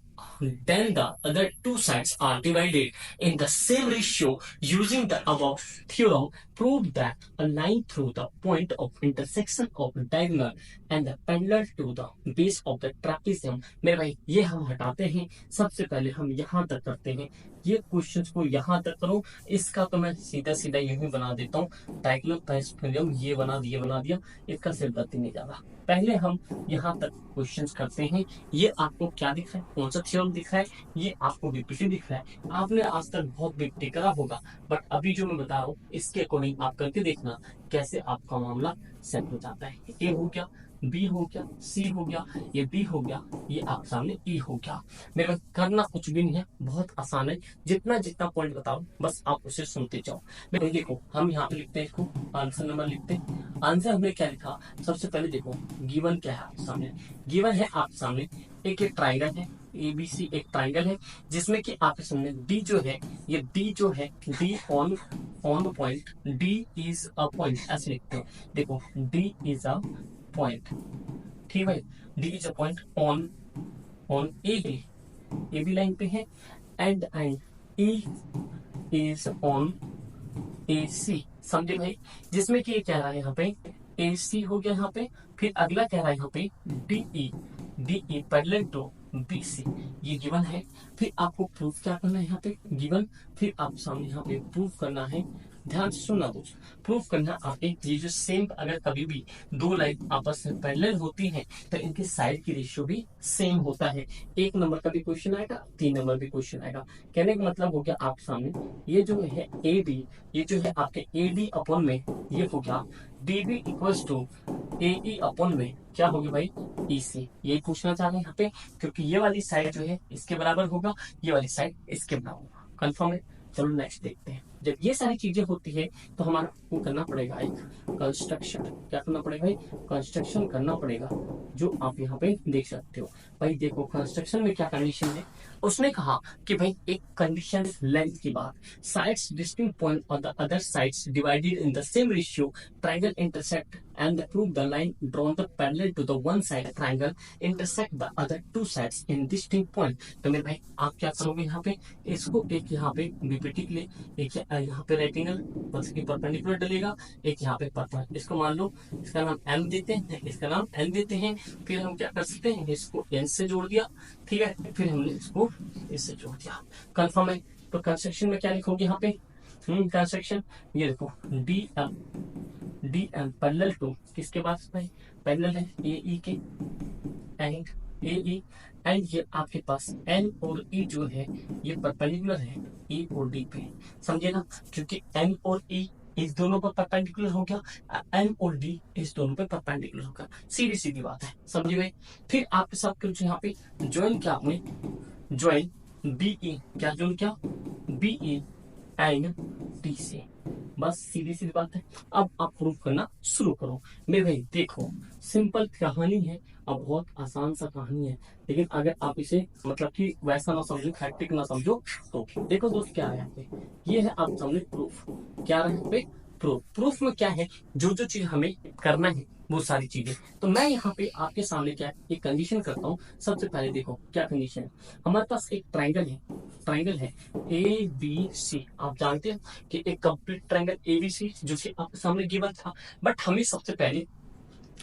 other two sides are divided in the same ratio using the above theorem. Prove that a line through the point of intersection of the diagonal and the parallel to the base of the trapezium। मेरे भाई ये हम हटाते हैं, सबसे पहले हम यहाँ तक करते हैं। ये क्वेश्चंस को यहाँ तक करो, इसका तो मैं सीधा सीधा यही बना देता हूँ। डायगोनल ट्रापेजियम ये बना दिया, इसका सिर गति नहीं ज्यादा। पहले हम यहाँ तक क्वेश्चंस करते हैं। ये आपको क्या दिख रहा है, कौन सा थ्योरम दिख रहा है, ये आपको बीपीटी दिख रहा है। आपने आज तक बहुत बीपीटी करा होगा, बट अभी जो मैं बता रहा हूँ इसके अकॉर्डिंग आप करके देखना कैसे आपका मामला सेट हो जाता है। ए हो गया, बी हो गया, सी हो गया, ये डी हो गया, ये आप सामने ई हो गया। मेरे को करना कुछ भी नहीं है, बहुत आसान है। जितना जितना पॉइंट बताओ बस आप उसे सुनते जाओ। मेरे देखो हम यहाँ पे लिखते हैं इसको, आंसर नंबर लिखते हैं। आंसर हमने क्या लिखा, सबसे पहले देखो गिवन क्या है आप सामने। गिवन है आप सामने एक ट्राइंगल है, ABC एक ट्राइंगल है जिसमें कि आपके सामने D जो है, ये D जो है D on point, D is a point ऐसे लिखते हैं। देखो D इज अ पॉइंट, ठीक है। D is a point on AB line पे है and E is on AC, समझे भाई। जिसमें कि ये कह रहा है यहाँ पे AC हो गया यहाँ पे, फिर अगला कह रहा है यहाँ पे DE पैरेलल टू BC, ये गिवन है। फिर आपको प्रूफ क्या करना है यहाँ पे गिवन, फिर आप सामने यहाँ पे प्रूफ करना है। ध्यान से सुनना दोस्त, प्रूफ करना आपके ये जो सेम, अगर कभी भी दो लाइन आपस में पैरेलल होती हैं तो इनके साइड की रेशियो भी सेम होता है। 1 नंबर का भी क्वेश्चन आएगा, 3 नंबर भी क्वेश्चन आएगा। कहने का मतलब हो गया आप सामने ये जो है AB, ये जो है आपके AD अपॉन में ये हो गया DB equals to AE upon में क्या होगी भाई EC। यही पूछना चाह रहे हैं यहाँ पे, क्योंकि ये वाली साइड जो है इसके बराबर होगा, ये वाली साइड इसके बराबर होगा। कंफर्म है। चलो नेक्स्ट देखते हैं। जब ये सारी चीजें होती है तो हमारा को करना पड़ेगा एक कंस्ट्रक्शन। क्या करना पड़ेगा भाई, कंस्ट्रक्शन करना पड़ेगा, जो आप यहाँ पे देख सकते हो। भाई देखो कंस्ट्रक्शन में क्या कंडीशन है, उसने कहा कि भाई एक कंडीशन लेंथ की बात, sides distinct point on the other sides divided in the same ratio, triangle intersect and prove the line drawn the parallel to the one side triangle intersect the other two sides in distinct point। तो मेरे भाई आप क्या करोगे यहाँ पे, इसको एक यहाँ पे बीपीटी के लिए, एक यहाँ पे रेक्टेंगल बस की परपेंडिकुलर डलेगा, एक यहाँ पे परपेंडिकुलर, इसको मान लो इसका नाम M देते हैं, इसका नाम N देते हैं। फिर हम क्या कर सकते हैं, इसको N से जोड़ दिया, ठीक है, फिर हमने इसको इससे जोड़ दिया। कंफर्म है। तो कंस्ट्रक्शन में क्या लिखोगे यहाँ पे, कंस्ट्रक्शन ये देखो DM पैरेलल टू किसके पास भाई, पैरेलल है AE के एंड AE, एंड ये आपके पास N और E जो है ये परपेंडिकुलर है E और D पे, समझे ना। क्योंकि N और E इस दोनों पर परपेंडिकुलर हो गया, N और D इस दोनों पे परपेंडिकुलर होगा, सीधी सीधी बात है, समझे भाई। फिर आपके साथ कुछ यहाँ पे ज्वाइन क्या, आपने ज्वाइन BE, क्या ज्वाइन क्या BE एंड D से, बस सीधी सीधी बात है। अब आप प्रूफ करना शुरू करो। मेरे भाई देखो सिंपल कहानी है, अब बहुत आसान सा कहानी है, लेकिन अगर आप इसे मतलब कि वैसा ना समझो, हैक्टिक ना समझो, तो देखो दोस्त क्या है यहाँ पे, ये है आप सामने प्रूफ। क्या है यहाँ पे प्रूफ में क्या है, जो जो चीज हमें करना है वो सारी चीजें। तो मैं यहाँ पे आपके सामने क्या है एक कंडीशन करता हूँ। सबसे पहले देखो क्या कंडीशन है, हमारे पास एक ट्राइंगल है ABC। आप जानते हैं कि एक कंप्लीट ट्राइंगल ABC जो कि आपके सामने गिवन था, बट हमें सबसे पहले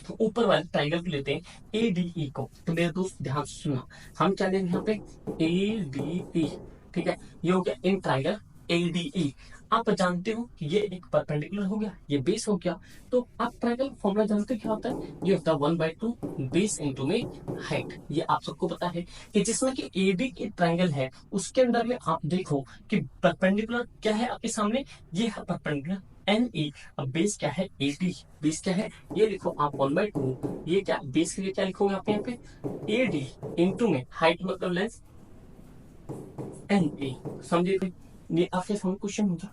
तो ऊपर वाले ट्राइंगल को लेते हैं ADE को। तो मेरे दोस्त ध्यान से सुनना, हम क्या लेंगे यहाँ पे ADE, ठीक है। ये हो गया इन ट्राइंगल ADE। आप जानते हो कि ये एक परपेंडिकुलर हो गया, ये बेस हो गया। तो आप ट्राइंगल फॉर्मूला जानते हो क्या होता है? ये होता है 1/2 बेस इंटू में हाइट। ये आप सबको पता है कि जिसमें कि AD की ट्राइंगल है उसके अंदर में आप देखो कि परपेंडिकुलर क्या है आपके सामने, ये है परपेंडिकुलर NE। अब बेस क्या है AD, बेस क्या है ये लिखो आप 1/2, ये क्या बेस के लिए क्या लिखोगे आप यहाँ पे AD इंटू में हाइट मतलब लेंथ NE। समझे? ये आपके सामने क्वेश्चन होगा,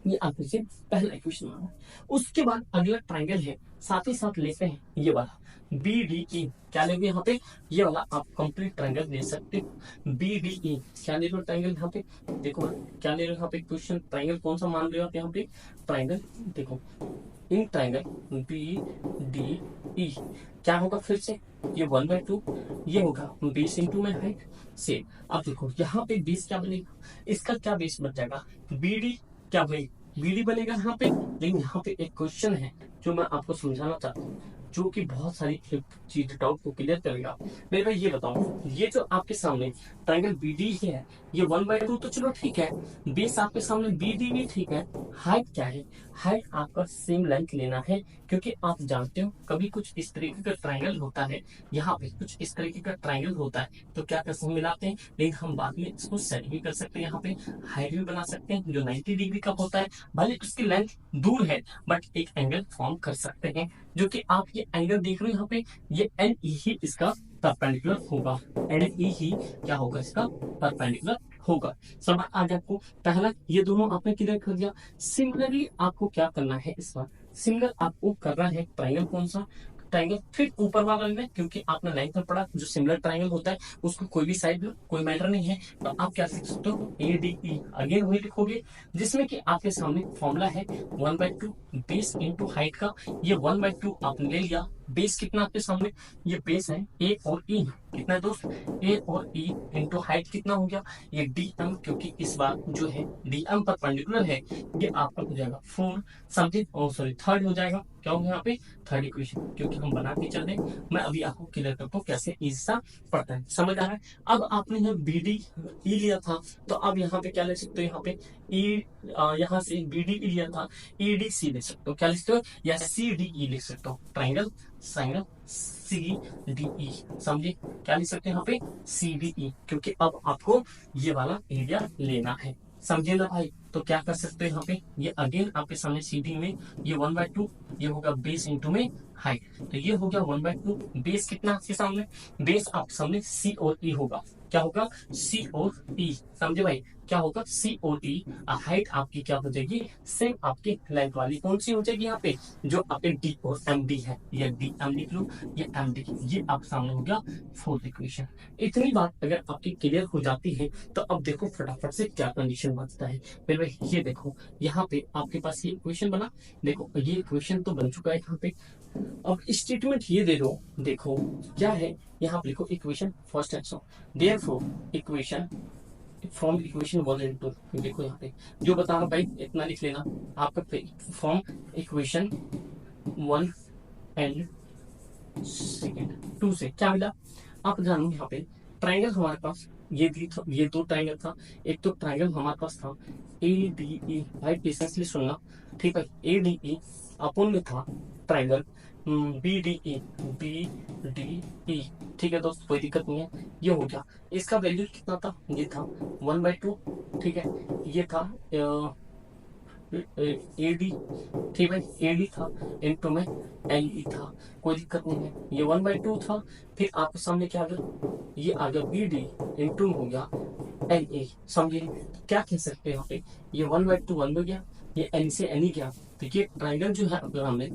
ये आपके से पहला क्वेश्चन आ रहा है। उसके बाद अगला ट्राइंगल है, साथ ही साथ लेते हैं ये वाला BDE। क्या लेंगे यहाँ पे? ये वाला आप कंप्लीट ट्राइंगल ले सकते हो। BDE क्या ले लो ट्राइंगल यहाँ पे, देखो क्या ले लो यहाँ पे क्वेश्चन, ट्राइंगल कौन सा मान रहे हो आप यहाँ पे? ट्राइंगल देखो इन ट्राइंगल BDE क्या होगा फिर से, ये 1/2, ये होगा बेस इंटू में हाइट से। अब देखो यहाँ पे बेस क्या बनेगा, इसका क्या बेस बन जाएगा BD, क्या भाई BD बनेगा यहाँ पे। लेकिन यहाँ पे एक क्वेश्चन है जो मैं आपको समझाना चाहता हूँ, जो कि बहुत सारी चीज डाउट को क्लियर करेगा। मेरे भाई ये बताओ, ये जो आपके सामने ट्राइंगल BD है, ये 1/2 तो चलो ठीक है, बेस आपके सामने BD भी ठीक है, हाइट क्या है? हाइट आपका सेम लेंथ लेना है, क्योंकि आप जानते हो कभी कुछ इस तरीके का ट्राइंगल होता है, यहाँ पे कुछ इस तरीके का ट्राइंगल होता है, तो क्या कर सकते मिलाते हैं। लेकिन हम बाद में इसको सेट भी कर सकते हैं, यहाँ पे हाइट भी बना सकते हैं जो 90 डिग्री का होता है, भले उसकी लेंथ दूर है बट एक एंगल फॉर्म कर सकते हैं, जो कि आप ये एंगल देख रहे हो यहाँ पे, ये NE ही इसका परपेंडिकुलर होगा। NE ही क्या होगा इसका परपेंडिकुलर होगा। समझ आ गया आपको? पहला ये दोनों आपने क्लियर कर दिया। सिमिलरली आपको क्या करना है इस बार, सिमिलर आपको करना है ट्राइंगल कौन सा, ट्राइंगल फिर ऊपर वाला लेना है, क्योंकि आपने लाइन में पढ़ा जो सिमिलर ट्राइंगल होता है उसको कोई भी साइड लो, कोई मैटर नहीं है। तो आप क्या लिख सकते हो ADE, अगेन वही लिखोगे जिसमें कि आपके सामने फॉर्मूला है 1/2 बेस इंटू हाइट का। ये 1/2 आपने ले लिया, बेस कितना आपके सामने, ये बेस है A और E, कितना है दोस्त A और E इंटू हाइट कितना हो गया, ये DM, क्योंकि इस बार जो है DM परपेंडिकुलर है, ये आपका हो जाएगा 4। समझे? और सॉरी थर्ड हो जाएगा, क्या होगा यहाँ पे थर्ड इक्वेशन, क्योंकि हम बना के चल रहे हैं। मैं अभी आपको क्लियर करता हूँ कैसे इजी सा पड़ता है, समझ आ रहा है? अब आपने यहाँ BDE लिया था, तो अब यहाँ पे क्या ले सकते हो, यहाँ पे यहाँ से BDE लिया था, EDC ले सकते हो, क्या लिखते हो, या CDE लिख सकते हो, ट्राइंगल साइनल CDE। समझे? क्या लिख सकते हैं यहाँ पे CDE, क्योंकि अब आपको ये वाला एरिया लेना है। समझे ना भाई? तो क्या कर सकते हैं यहाँ पे, ये अगेन आपके सामने CD में ये 1/2, ये होगा बेस इंटू में हाइट, तो ये हो गया 1/2। बेस कितना आपके सामने, बेस आपके सामने C और E होगा, क्या होगा C और E। समझे भाई? क्या होगा C और E। हाइट आपकी क्या हो जाएगी, सेम आपकी लेंथ वाली कौन सी हो जाएगी यहाँ पे, जो आपके D और MD है, ये DM लिख लो, ये MD, ये आप सामने हो गया फोर्थ इक्वेशन। इतनी बात अगर आपकी क्लियर हो जाती है तो अब देखो फटाफट से क्या कंडीशन बनता है। फिर भाई ये देखो यहाँ पे आपके पास ये इक्वेशन बना, देखो ये इक्वेशन तो बन चुका है यहाँ पे। अब स्टेटमेंट ये दे दो, देखो क्या है यहाँ पे लिखो equation first action, therefore equation from equation 1 and 2। देखो यहाँ पे जो बता रहा भाई इतना लिख लेना आपका, फ्रॉम इक्वेशन 1 एंड सेकेंड 2 से क्या मिला आप जानो। यहाँ पे ट्राइंगल हमारे पास ये दो ट्राइंगल था, एक तो ट्राइंगल हमारे पास था ADE, भाई पेशेंसली सुनना, ठीक है। ADE अपन में था ट्राइंगल BDE, ठीक है दोस्त, कोई दिक्कत नहीं है। ये हो गया, इसका वैल्यू कितना था, ये था 1/2, ठीक है। ये था AD, ठीक है, AD था इंटू में LE था, कोई दिक्कत नहीं है। ये 1/2 था, फिर आपके सामने क्या आ गया, ये आ गया BD इंटू हो गया LE। समझिए क्या कह सकते हैं यहाँ पे, ये 1/2 1 हो गया, ये N से NE गया, तो ये ट्राइंगल जो है अगर हमने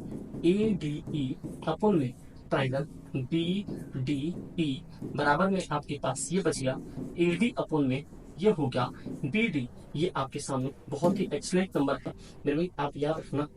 ADE अपन में ट्राइंगल BDE बराबर में आपके पास ये बच गया AD अपन में ये हो गया BD। ये आपके सामने बहुत ही एक्सलेंट नंबर है मेरे भाई, आप याद रखना।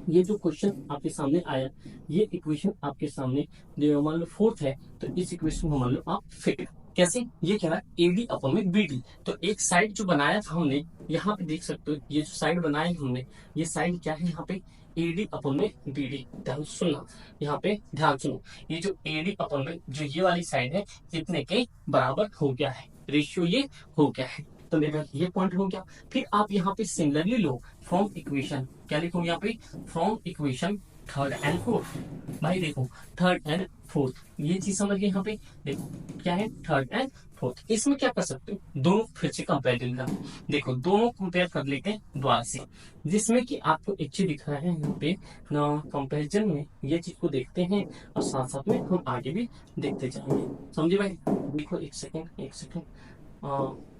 ये जो क्वेश्चन आपके सामने आया, ये इक्वेशन आपके सामने जो मान लो फोर्थ है, तो इस इक्वेशन को मान लो आप फिट कैसे, ये कह रहा है AD अपन में BD। तो एक साइड जो बनाया था हमने, यहाँ पे देख सकते हो ये जो साइड बनाया हमने, ये साइड क्या है यहाँ पे AD अपन में BD, ध्यान सुनना, यहाँ पे ध्यान सुनो, ये जो AD अपन में जो ये वाली साइड है कितने के बराबर हो गया है, रेशियो ये हो गया है। तो मेरा ये पॉइंट हो गया। फिर आप यहाँ पे सिमिलरली लो फ्रॉम इक्वेशन, क्या लिखोगे यहाँ पे, from equation third and fourth. भाई देखो थर्ड एंड फोर्थ, ये चीज समझ गए यहाँ पे, देखो क्या है थर्ड एंड फोर्थ। इसमें क्या कर सकते हो, दोनों फिर से कंपेरिजन कर, देखो दोनों कंपेयर कर लेते हैं द्वारा से, जिसमें कि आपको एक चीज दिख रहा है यहाँ पे ना, कंपेरिजन में ये चीज को देखते हैं और साथ साथ में हम आगे भी देखते जाएंगे, समझे भाई। देखो एक सेकेंड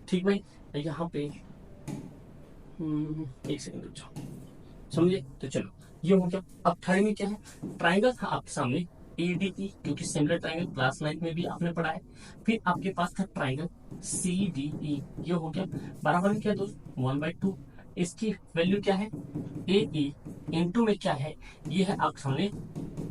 ठीक भाई, यहाँ पे एक सेकेंड रुक जाओ, समझे। तो चलो ये हो गया। अब थर्ड में क्या है, ट्राइंगल था आपके सामने ADE, क्योंकि सिमिलर ट्राइंगल क्लास 9 में भी आपने पढ़ा है। फिर आपके पास था ट्राइंगल CDE, ये हो गया बराबर में क्या दोस्त 1/2। इसकी वैल्यू क्या है AE, इनटू में क्या है, ये है आपके सामने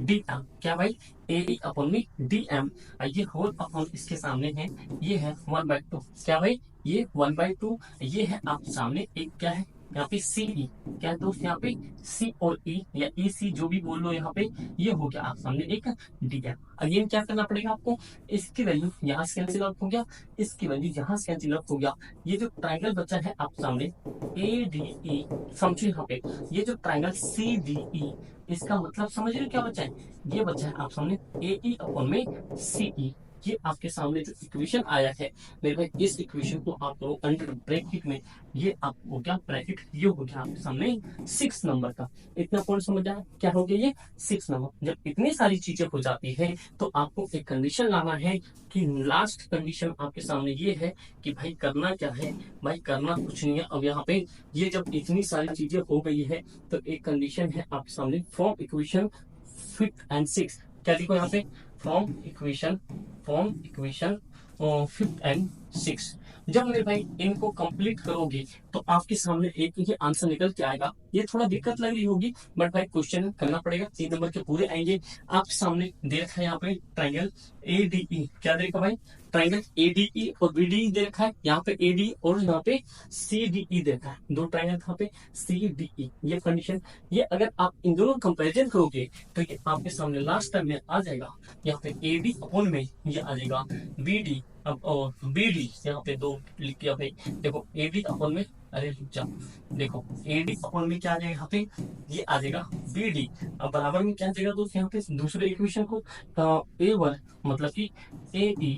DM, क्या भाई AE अपन में DM, ये होल अपन इसके सामने है, ये है 1/2, क्या भाई ये 1/2, ये है आपके सामने एक क्या है यहाँ पे CE, क्या है दोस्त यहाँ पे C और E या EC जो भी बोल लो यहाँ पे, ये हो गया आप सामने एक DM। अगेन क्या करना पड़ेगा आपको, इसकी वैल्यू यहाँ से कैंसिल आउट हो गया, इसकी वैल्यू यहाँ से कैंसिल आउट हो गया। ये जो ट्राइंगल बचा है आप सामने ADE, समझिए यहाँ पे ये जो ट्राइंगल CDE, इसका मतलब समझ रहे हो क्या बचा है, ये बचा है आप सामने AE अपन में CE। ये आपके सामने जो इक्वेशन आया है मेरे भाई, इस इक्वेशन को आप करो अंडर ब्रैकेट में, ये आपको क्या ब्रैकेट, ये हो गया आपके सामने 6 नंबर का। इतना पॉइंट समझ आया, क्या हो गया ये 6 नंबर। जब इतनी सारी चीजें हो जाती है तो आपको एक कंडीशन लाना है कि लास्ट कंडीशन आपके सामने ये है कि भाई करना क्या है, भाई करना कुछ नहीं है। अब यहाँ पे ये जब इतनी सारी चीजें हो गई है तो एक कंडीशन है आपके सामने, फ्रॉम इक्वेशन 5 and 6, क्या लिखो यहाँ पे फ्रॉम इक्वेशन 5th and 6। जब मेरे भाई इनको कंप्लीट करोगे तो आपके सामने एक ही आंसर निकल के आएगा। ये थोड़ा दिक्कत लग रही होगी बट भाई क्वेश्चन करना पड़ेगा, 3 नंबर के पूरे आएंगे। आपके सामने दे रखा है यहाँ पे ट्राइंगल ADE, क्या दे रखा भाई ट्राइंगल ADE और BDE दे रखा है, यहाँ पे AD और यहाँ पे CDE दे रखा है, दो ट्राइंगल यहाँ पे CDE। ये कंडीशन, ये अगर आप इन दोनों कंपेरिजन करोगे तो ये आपके सामने लास्ट टाइम में आ जाएगा, यहाँ पे AD अपन में ये आ जाएगा BD, अब और BD यहाँ पे दो लिख के भाई, देखो AD अपन में, अरे देखो AD अपन में क्या आ जाएगा यहाँ पे, ये आ जाएगा BD। अब बराबर में क्या आ जाएगा दोस्त यहाँ पे दूसरे इक्वेशन को A1 मतलब कि AE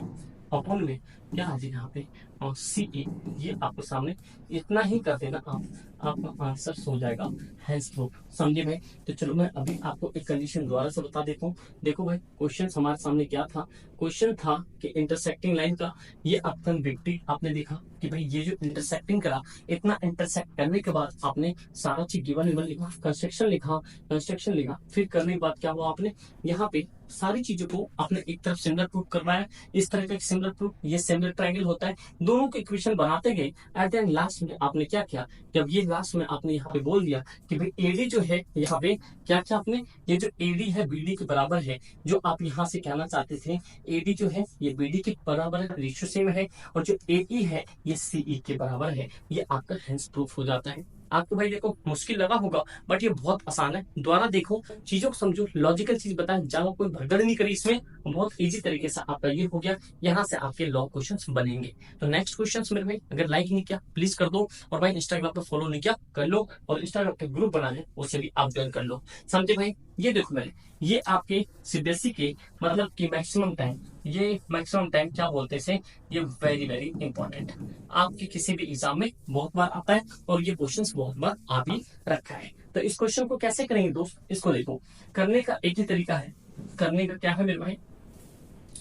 अपन में क्या आ जाएगा यहाँ पे और CE, ये आपको सामने इतना ही कर देना आप, आपका आंसर हो जाएगा हैंस प्रूफ, समझे भाई। तो चलो मैं अभी आपको एक कंडीशन द्वारा से बता देता हूँ। देखो भाई क्वेश्चन हमारे सामने क्या था, क्वेश्चन था कि इंटरसेक्टिंग लाइन का ये अपन व्यक्ति आपने देखा कि भाई ये जो इंटरसेक्टिंग करा, इतना इंटरसेक्ट करने के बाद आपने सारा चीज गिवन लिखा, कंस्ट्रक्शन लिखा, फिर करने के बाद क्या हुआ, आपने यहाँ पे सारी चीजों को आपने एक तरफ सिमिलर प्रूफ करवाया, इस तरह का एक सिमिलर प्रूफ, ये सिमिलर ट्रायंगल होता है, दोनों के इक्वेशन बनाते गए। एट द एंड लास्ट में आपने क्या किया, जब ये लास्ट में आपने यहाँ पे बोल दिया कि भाई AD जो है यहाँ पे क्या क्या आपने, ये जो AD है BD के बराबर है, जो आप यहाँ से कहना चाहते थे AD जो है ये BD के बराबर है, रेशियो सेम है, और जो AE है ये CE के बराबर है, ये आपका हेंस प्रूफ हो जाता है। आपको भाई देखो मुश्किल लगा होगा बट ये बहुत आसान है, दोबारा देखो चीजों को समझो, लॉजिकल चीज बताएं, ज्यादा कोई भगदड़ नहीं करी इसमें, बहुत इजी तरीके से आपका ये हो गया। यहाँ से आपके लॉन्ग क्वेश्चंस बनेंगे। तो नेक्स्ट क्वेश्चंस मेरे भाई अगर लाइक नहीं किया प्लीज कर दो, और भाई इंस्टाग्राम पे फॉलो नहीं किया कर लो, और इंस्टाग्राम पे ग्रुप बना है उसे भी आप ज्वाइन कर लो, समझे भाई। ये देखो मेरे, ये आपके CBSE के मतलब की मैक्सिमम टाइम, ये मैक्सिमम टाइम क्या बोलते हैं, ये वेरी वेरी इंपॉर्टेंट, आपके किसी भी एग्जाम में बहुत बार आता है और ये क्वेश्चंस बहुत बार आ भी रखा है। तो इस क्वेश्चन को कैसे करेंगे दोस्त, इसको देखो, करने का एक ही तरीका है, करने का क्या है मेरे भाई,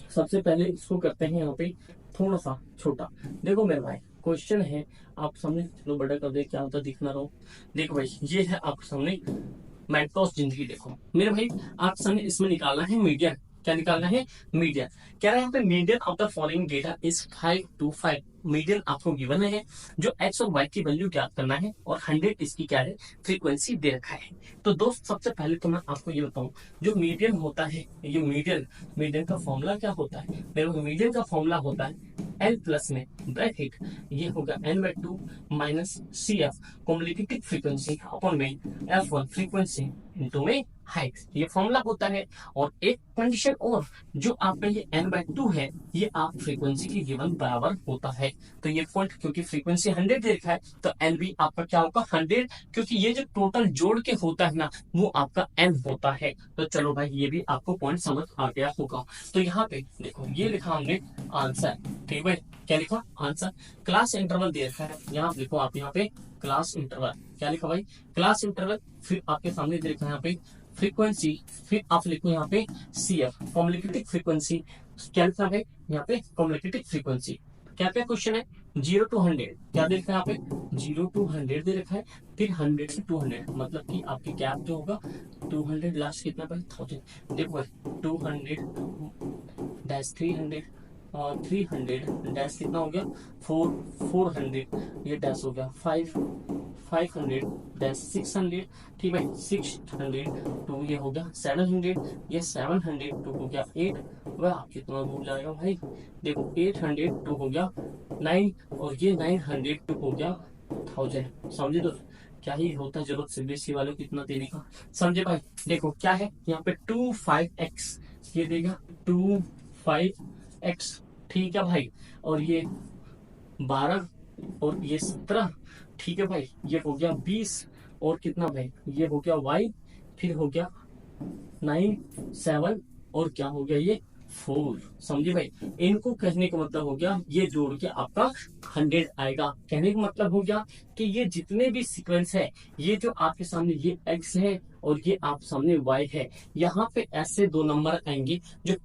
सबसे पहले इसको करते हैं यहाँ पे थोड़ा सा छोटा। देखो मेरे भाई क्वेश्चन है आप सामने, चलो बड़ा कर दे क्या होता दिखना रहो। देखो भाई ये है आपके सामने मेंटोस जिंदगी, देखो मेरे भाई आपके सामने इसमें निकालना है मीडियन, क्या निकालना है मीडियन, कह रहा है यहाँ पे median of the following data is 5 to 5, median आपको गिवन है, जो x और y की वैल्यू ज्ञात करना है, और 100 इसकी क्या है फ्रीक्वेंसी दे रखा है। तो दोस्त सबसे पहले तो मैं आपको ये बताऊं, जो मीडियन होता है, ये मीडियन का फॉर्मूला क्या होता है, मेरे मीडियन का फॉर्मूला होता है एल प्लस में ब्रैकेट ये होगा n/2 minus C F communicative frequency upon में f1 फ्रीक्वेंसी इंटू में हाइट, ये फॉर्मूला होता है। और एक कंडीशन और, जो आपका ये n/2 है ये आप फ्रीक्वेंसी के गिवन बराबर होता है। तो ये पॉइंट, क्योंकि फ्रीक्वेंसी 100 दे रखा है तो एन भी आपका क्या होगा 100, क्योंकि ये जो टोटल जोड़ के होता है ना वो आपका n होता है। तो चलो भाई ये भी आपको पॉइंट समझ आ गया होगा। तो यहाँ पे देखो ये लिखा हमने आंसर, ठीक है। क्या लिखा आंसर, क्लास इंटरवल दे रखा है, यहाँ लिखो आप यहाँ पे क्लास इंटरवल, क्या लिखा भाई क्लास इंटरवल, फिर आपके सामने दे रखा है यहाँ पे फ्रीक्वेंसी, फिर आप लिखो यहाँ पे सी एफ कम्युनिकेटिव फ्रीक्वेंसी, क्या लिखा है यहाँ पे कम्युनिकेटिव फ्रीक्वेंसी। क्या क्या क्वेश्चन है 0 to 100, क्या दे रखा है यहाँ पे 0 to 100 दे रखा है, फिर 100 से 200, मतलब कि आपकी गैप जो होगा 200 लास्ट कितना भाई 1000, देखो भाई 200 डैश 300 और 300 डैश कितना हो गया 400, ये डैश हो गया 500 डैश 600, ठीक है 600 टू ये हो गया 700, ये 700 टू हो गया 8, वह कितना दूर जाएगा भाई, देखो 800 टू हो गया 9 और ये 900 टू हो गया 1000। समझे दोस्त, क्या ही होता है जरूरत से बेसी वालों को इतना देने का, समझे भाई। देखो क्या है यहाँ पे 25x, ये देगा 25x, ठीक है भाई, और ये 12 और ये 17, ठीक है भाई, ये हो गया 20 और कितना भाई ये हो गया y, फिर हो गया 9 7 और क्या हो गया ये 4। समझे भाई, इनको कहने का मतलब हो गया ये जोड़ के आपका 100 आएगा। कहने का मतलब हो गया कि ये जितने भी सीक्वेंस है, ये जो आपके सामने ये x है और ये आप सामने y है, यहाँ पे ऐसे दो नंबर आएंगे जो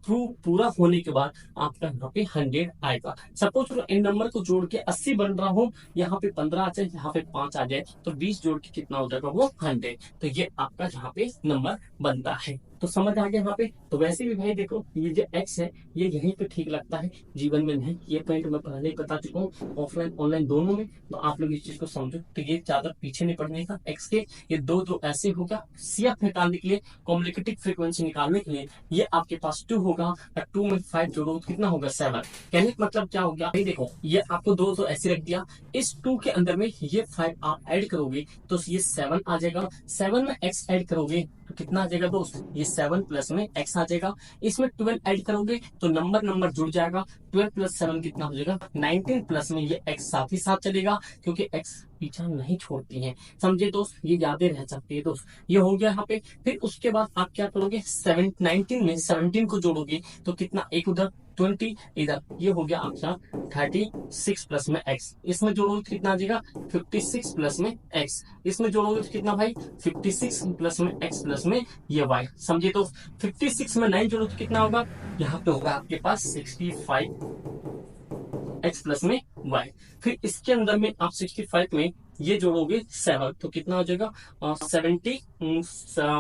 पूरा होने के बाद आपका यहाँ पे 100 आएगा। सपोज इन नंबर को जोड़ के 80 बन रहा हो, यहाँ पे 15 आ जाए, यहाँ पे 5 आ जाए, तो 20 जोड़ के कितना हो जाएगा वो 100। तो ये आपका यहाँ पे नंबर बनता है। तो समझ आ गया यहाँ पे। तो वैसे भी भाई देखो ये जो x है ये यहीं पे ठीक लगता है, जीवन में नहीं, ये पॉइंट मैं पहले ही बता चुका हूँ ऑफलाइन ऑनलाइन दोनों में। तो आप लोग इस चीज को समझो, तो ये ज्यादा पीछे नहीं पड़ने का x के, ये दो ऐसे होगा। CF निकालने के लिए, कम्युनिकेटिव फ्रीक्वेंसी निकालने के लिए ये आपके पास 2 होगा, 2 में 5 जोड़ो तो कितना होगा 7। कहने का मतलब क्या हो गया भाई, देखो ये आपको दो ऐसे रख दिया, इस 2 के अंदर में ये 5 आप ऐड करोगे तो ये 7 आ जाएगा, 7 में x ऐड करोगे तो कितना आ जाएगा दोस्त, ये 7 प्लस में x आ जाएगा। इसमें 12 ऐड करोगे तो नंबर जुड़ जाएगा, 12 प्लस 7 कितना हो जाएगा 19 प्लस में ये x साथ ही साथ चलेगा, क्योंकि x पीछा नहीं छोड़ती है। समझे दोस्त, ये यादें रह सकती है दोस्त। ये हो गया यहाँ पे। फिर उसके बाद आप क्या करोगे 19 में 17 को जोड़ोगे तो कितना, एक उधर 20 इधर, ये हो गया आपका 36 प्लस में x, इसमें जोड़ोगे तो कितना आ जाएगा 56 प्लस में x, इसमें जोड़ोगे तो कितना भाई 56 प्लस में x प्लस में ये y। समझे तो 56 में 9 जोड़ो तो कितना होगा, यहाँ पे होगा आपके पास 65 x प्लस में y। फिर इसके अंदर में आप 65 में ये जोड़ोगे 7 तो कितना हो जाएगा 70,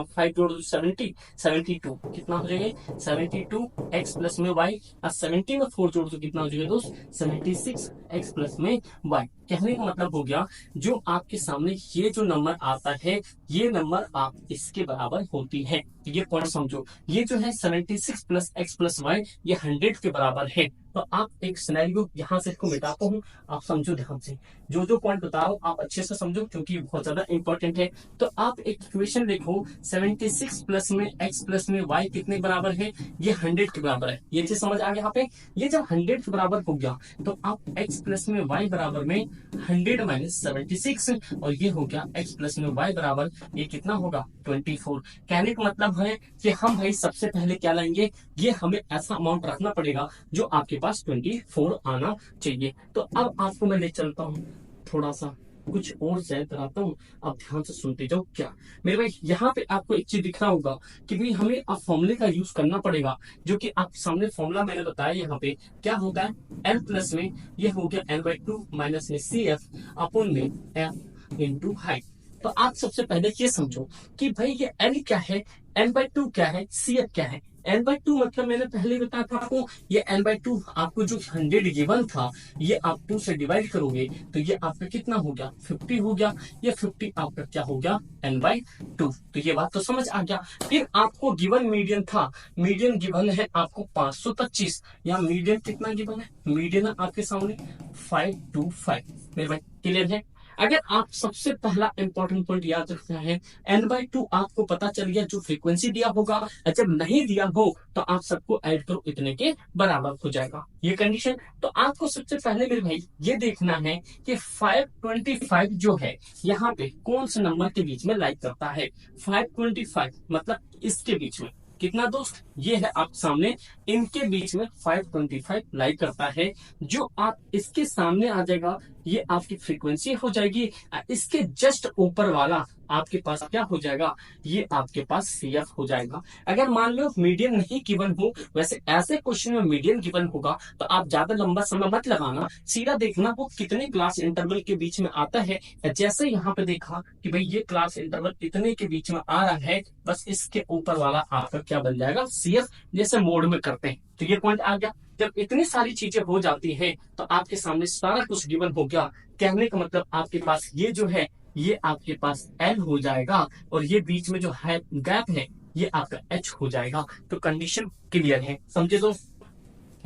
5 जोड़ो 70, 72 कितना हो जाएगा 72 x प्लस में y, और 70 में 4 जोड़ो तो कितना हो जाएगा दोस्त 76 x प्लस में y। कहने का मतलब हो गया जो आपके सामने ये जो नंबर आता है ये नंबर आप इसके बराबर होती है। ये पॉइंट समझो, ये जो है 76 प्लस x प्लस y ये 100 के बराबर है। तो आप एक सिनेरियो यहाँ से इसको मिटाता हूँ, आप समझो ध्यान से, जो जो पॉइंट बता रहा हूँ आप अच्छे से समझो क्योंकि बहुत ज्यादा इंपॉर्टेंट है। तो आप एक इक्वेशन देखो 76 प्लस में x प्लस में y कितने बराबर है, ये 100 के बराबर है। ये चीज समझ आ गया यहाँ पे। ये जब 100 के बराबर हो गया तो आप x प्लस में y बराबर में 100 माइनस 76 और ये हो गया x प्लस में y बराबर ये कितना होगा 24। कहने का मतलब है कि हम भाई सबसे पहले क्या लाएंगे, ये हमें ऐसा अमाउंट रखना पड़ेगा जो आपके पास 24 आना चाहिए। तो अब आपको मैं ले चलता हूँ थोड़ा सा कुछ और ज्यादा कराता हूँ, आप ध्यान से सुनते जाओ। क्या मेरे भाई यहाँ पे आपको एक चीज दिख रहा होगा कि भाई हमें अब फॉर्मूले का यूज करना पड़ेगा, जो कि आप सामने फॉर्मूला मैंने बताया यहाँ पे क्या होता है n प्लस में ये हो गया n/2 माइनस में CF अपॉन में f इंटू हाइट। तो आप सबसे पहले ये समझो कि भाई ये n क्या है, n/2 क्या है, CF क्या है। n/2 मतलब मैंने पहले बताया था आपको, ये n/2 आपको जो 100 गिवन था, ये आप 2 से डिवाइड करोगे तो ये आपका कितना हो गया, 50 हो गया। ये 50 आपका क्या हो गया, n/2। तो ये बात तो समझ आ गया। फिर आपको गिवन मीडियन था, मीडियन गिवन है आपको 525। या मीडियन कितना गिवन है, मीडियन है आपके सामने 525। मेरे भाई क्लियर है। अगर आप सबसे पहला इंपॉर्टेंट पॉइंट याद रखना है, n/2 आपको पता चल गया जो फ्रीक्वेंसी दिया होगा, जब नहीं दिया हो तो आप सबको ऐड करो, इतने के बराबर हो जाएगा ये कंडीशन। तो आपको सबसे पहले मेरे भाई ये देखना है कि 525 जो है यहाँ पे कौन से नंबर के बीच में लाइक करता है। 525 मतलब इसके बीच में कितना दोस्त, ये है आप सामने, इनके बीच में 525 लाइक करता है। जो आप इसके सामने आ जाएगा ये आपकी फ्रीक्वेंसी हो जाएगी। इसके जस्ट ऊपर वाला आपके पास क्या हो जाएगा, ये आपके पास CF हो जाएगा। अगर मान लो मीडियन नहीं गिवन हो, वैसे ऐसे क्वेश्चन में मीडियन गिवन होगा तो आप ज्यादा लंबा समय मत लगाना, सीधा देखना वो कितने क्लास इंटरवल के बीच में आता है। जैसे यहाँ पे देखा कि भाई ये क्लास इंटरवल इतने के बीच में आ रहा है, बस इसके ऊपर वाला आपका क्या बन जाएगा, CF। जैसे मोड में करते हैं तो ये पॉइंट आ गया। जब इतनी सारी चीजें हो जाती है तो आपके सामने सारा कुछ गिवन हो गया। कहने का मतलब आपके पास ये जो है ये आपके पास L हो जाएगा, और ये बीच में जो है गैप है ये आपका H हो जाएगा। तो कंडीशन क्लियर है, समझे दोस्त।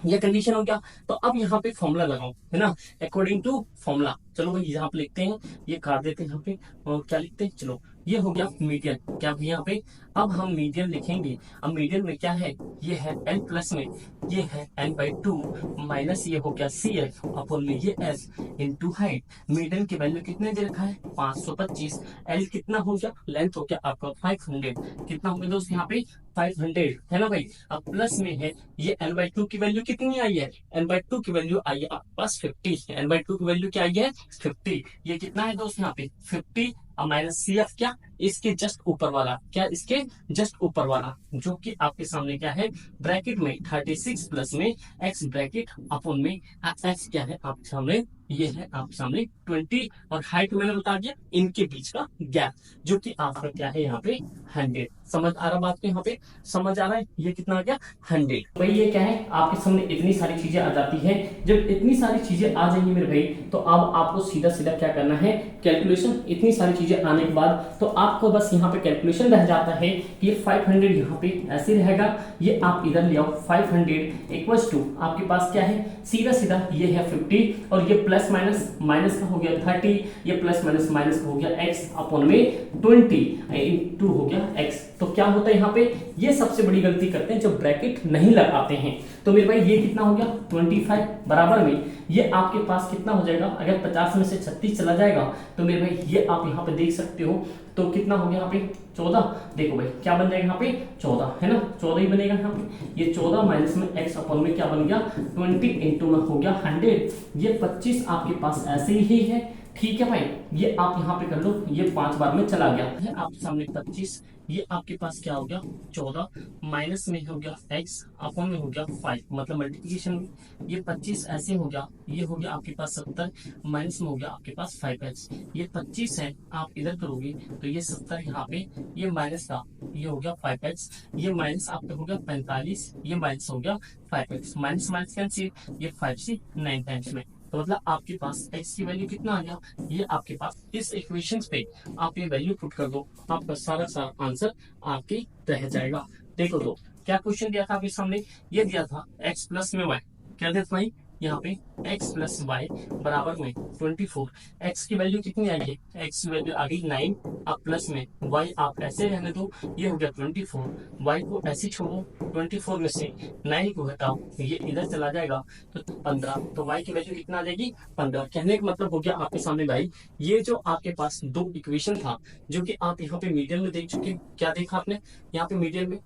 ये कंडीशन हो गया। तो अब यहाँ पे फॉर्मूला लगाओ, है ना, अकॉर्डिंग टू फॉर्मूला। चलो भाई यहाँ पे लिखते हैं, ये काट देते हैं यहाँ पे, और क्या लिखते हैं, चलो ये हो गया मीडियन। क्या यहाँ पे अब हम मीडियन लिखेंगे। अब मीडियन में क्या है, ये है n प्लस में, ये है n/2 माइनस ये हो गया CF अपॉन में ये S इंटू हाइट। मीडियन की वैल्यू कितने दे रखा है, 525। L कितना हो गया, लेंथ हो गया आपका 500। कितना हो गया दोस्त यहाँ पे 500, है ना भाई। अब प्लस में है ये n/2 की वैल्यू कितनी आई है, n/2 की वैल्यू आई है आपके पास 50। n/2 की वैल्यू क्या आई है 50। ये कितना है दोस्त यहाँ पे 50 और माइनस CF क्या, इसके जस्ट ऊपर वाला, क्या इसके जस्ट ऊपर वाला, जो कि आपके सामने क्या है ब्रैकेट में 36 प्लस में x ब्रैकेट अपॉन में x क्या है आपके सामने, ये है आपके सामने 20। और हाइट मैंने बता दिया इनके बीच का गैप, जो कि आपका क्या है यहाँ पे 100। समझ आ रहा बात को, यहाँ पे समझ आ रहा है, ये कितना आ गया 100। भाई ये क्या है आपके सामने इतनी सारी चीजें आ जाती है। जब इतनी सारी चीजें आ जाएंगी मेरे भाई, तो अब आपको सीधा सीधा क्या करना है, कैलकुलेशन। इतनी सारी चीजें आने के बाद तो आपको बस यहाँ पे कैलकुलेशन रह जाता है कि ये 500 यहाँ पे ऐसे रहेगा, ये आप इधर ले आओ 500 इक्वल्स टू आपके पास क्या है, सीधा सीधा ये है 50 और ये प्लस माइनस, माइनस का हो गया 30, ये प्लस माइनस माइनस का हो गया x अपॉन में 20 इंटू हो गया x। तो क्या होता है यहाँ पे, ये सबसे बड़ी गलती करते हैं जब ब्रैकेट नहीं लगाते हैं। तो मेरे भाई ये कितना हो गया 25 बराबर में ये आपके पास कितना हो जाएगा, अगर 50 में से 36 चला जाएगा तो मेरे भाई ये आप यहाँ पे देख सकते हो, तो कितना हो गया यहाँ पे 14। देखो भाई क्या बन जाएगा यहाँ पे 14, है ना, 14 ही बनेगा यहाँ पे। ये 14 माइनस में x अपॉन में क्या बन गया 20 इंटू में हो गया 100। ये 25 आपके पास ऐसे ही है, ठीक है भाई। ये आप यहाँ पे कर लो, ये 5 बार में चला गया है आपके सामने 25, ये आपके पास क्या हो गया 14 माइनस में हो गया x अपॉन में हो गया 5, मतलब मल्टीप्लिकेशन में ये 25 ऐसे हो गया, ये हो गया आपके पास 70 माइनस में हो गया आपके पास 5x। ये 25 है, आप इधर करोगे तो ये 70 यहाँ पे, ये माइनस का ये हो गया 5x, ये माइनस आपका हो गया 45, ये माइनस हो गया 5x, माइनस माइनस कैंसिल, ये 5 से 9 टाइम्स में। तो मतलब आपके पास x की वैल्यू कितना आ गया, ये आपके पास इस इक्वेशन पे आप ये वैल्यू पुट कर दो, आपका सारा सारा आंसर आपके रह जाएगा। देखो तो क्या क्वेश्चन दिया था आपके सामने, ये दिया था x प्लस में y, क्या देता भाई यहाँ पे x प्लस वाई बराबर में 24। x की वैल्यू कितनी आई है, x की वैल्यू आ गई 9, अब प्लस में y आप ऐसे रहने दो, ये हो गया 24, y को ऐसे छोड़ो, 24 में से 9 को हटाओ, ये इधर चला जाएगा तो 15, तो y की वैल्यू कितना आ जाएगी 15। कहने का मतलब हो गया आपके सामने भाई, ये जो आपके पास दो इक्वेशन था जो कि आप यहाँ पे मीडियम में देख चुके, क्या देखा आपने यहाँ पे मीडियम में,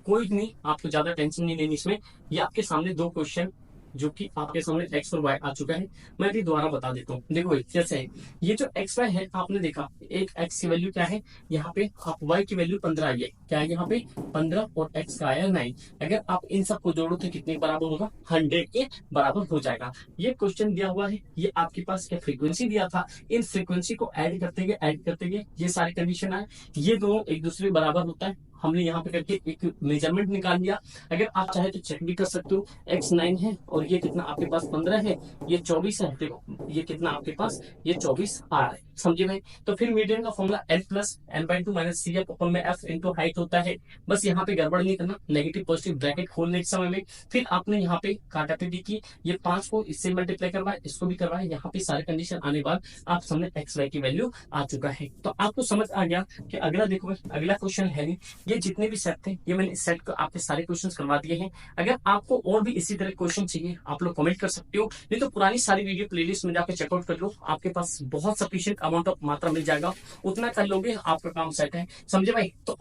कोई नहीं आपको ज्यादा टेंशन नहीं लेनी इसमें। ये आपके सामने दो क्वेश्चन जो कि आपके सामने x और y आ चुका है, मैं भी दोबारा बता देता हूँ। देखो जैसे है ये जो x y है, आपने देखा एक x की वैल्यू क्या है यहाँ पे, आप y की वैल्यू 15 आई है, क्या है यहाँ पे 15 और x का आया 9। अगर आप इन सबको जोड़ो तो कितने बराबर होगा 100 के बराबर हो जाएगा। ये क्वेश्चन दिया हुआ है, ये आपके पास क्या फ्रीक्वेंसी दिया था, इन फ्रीक्वेंसी को ऐड करते गए ये सारी कंडीशन आए, ये दोनों एक दूसरे बराबर होता है हमने यहाँ पे करके एक मेजरमेंट निकाल लिया। अगर आप चाहे तो चेक भी कर सकते हो, x9 है और ये कितना आपके पास 15 है, ये 24 है, देखो ये कितना आपके पास, ये 24 आ रहा है, समझे भाई। तो फिर मीडियन का formula n plus N by two minus C F में एफ इंटू हाइट होता है। बस यहाँ पे गड़बड़ नहीं करना, नेगेटिव पॉजिटिव ब्रैकेट खोलने के समय में फिर आपने यहाँ पे काटापीटी की, ये 5 को इससे मल्टीप्लाई करवाए, इसको भी करवाए, यहाँ पे सारे कंडीशन आने बाद आप सामने एक्स वाई की वैल्यू आ चुका है। तो आपको समझ आ गया कि अगला देखो भाई, अगला क्वेश्चन है नहीं, ये जितने भी सेट थे ये मैंने इस सेट को आपके सारे क्वेश्चन करवा दिए हैं। अगर आपको और भी इसी तरह क्वेश्चन चाहिए आप लोग कमेंट कर सकते हो, नहीं तो पुरानी सारी वीडियो प्लेलिस्ट में जाकर चेकआउट कर लो, आपके पास बहुत सफिशिएंट अमाउंट ऑफ मात्रा मिल जाएगा, उतना कर लोगे आपका काम सेट है, समझे भाई। तो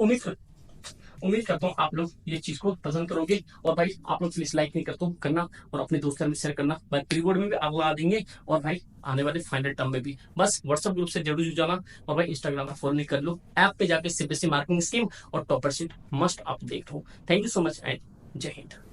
उम्मीद करता हूँ आप लोग ये चीज को पसंद करोगे। और भाई आप लोग प्लीज लाइक नहीं करते हो करना, और अपने दोस्तों में शेयर करना, भाई प्रीबोर्ड में भी आप लगा देंगे, और भाई आने वाले फाइनल टर्म में भी बस व्हाट्सएप ग्रुप से जरूर जुड़ जाना, और भाई इंस्टाग्राम पर फॉलो नहीं कर लो, ऐप पे जाके सीबीएसई मार्किंग स्कीम और टॉपर शीट मस्ट आप देख लो। Thank you so much and Jai Hind.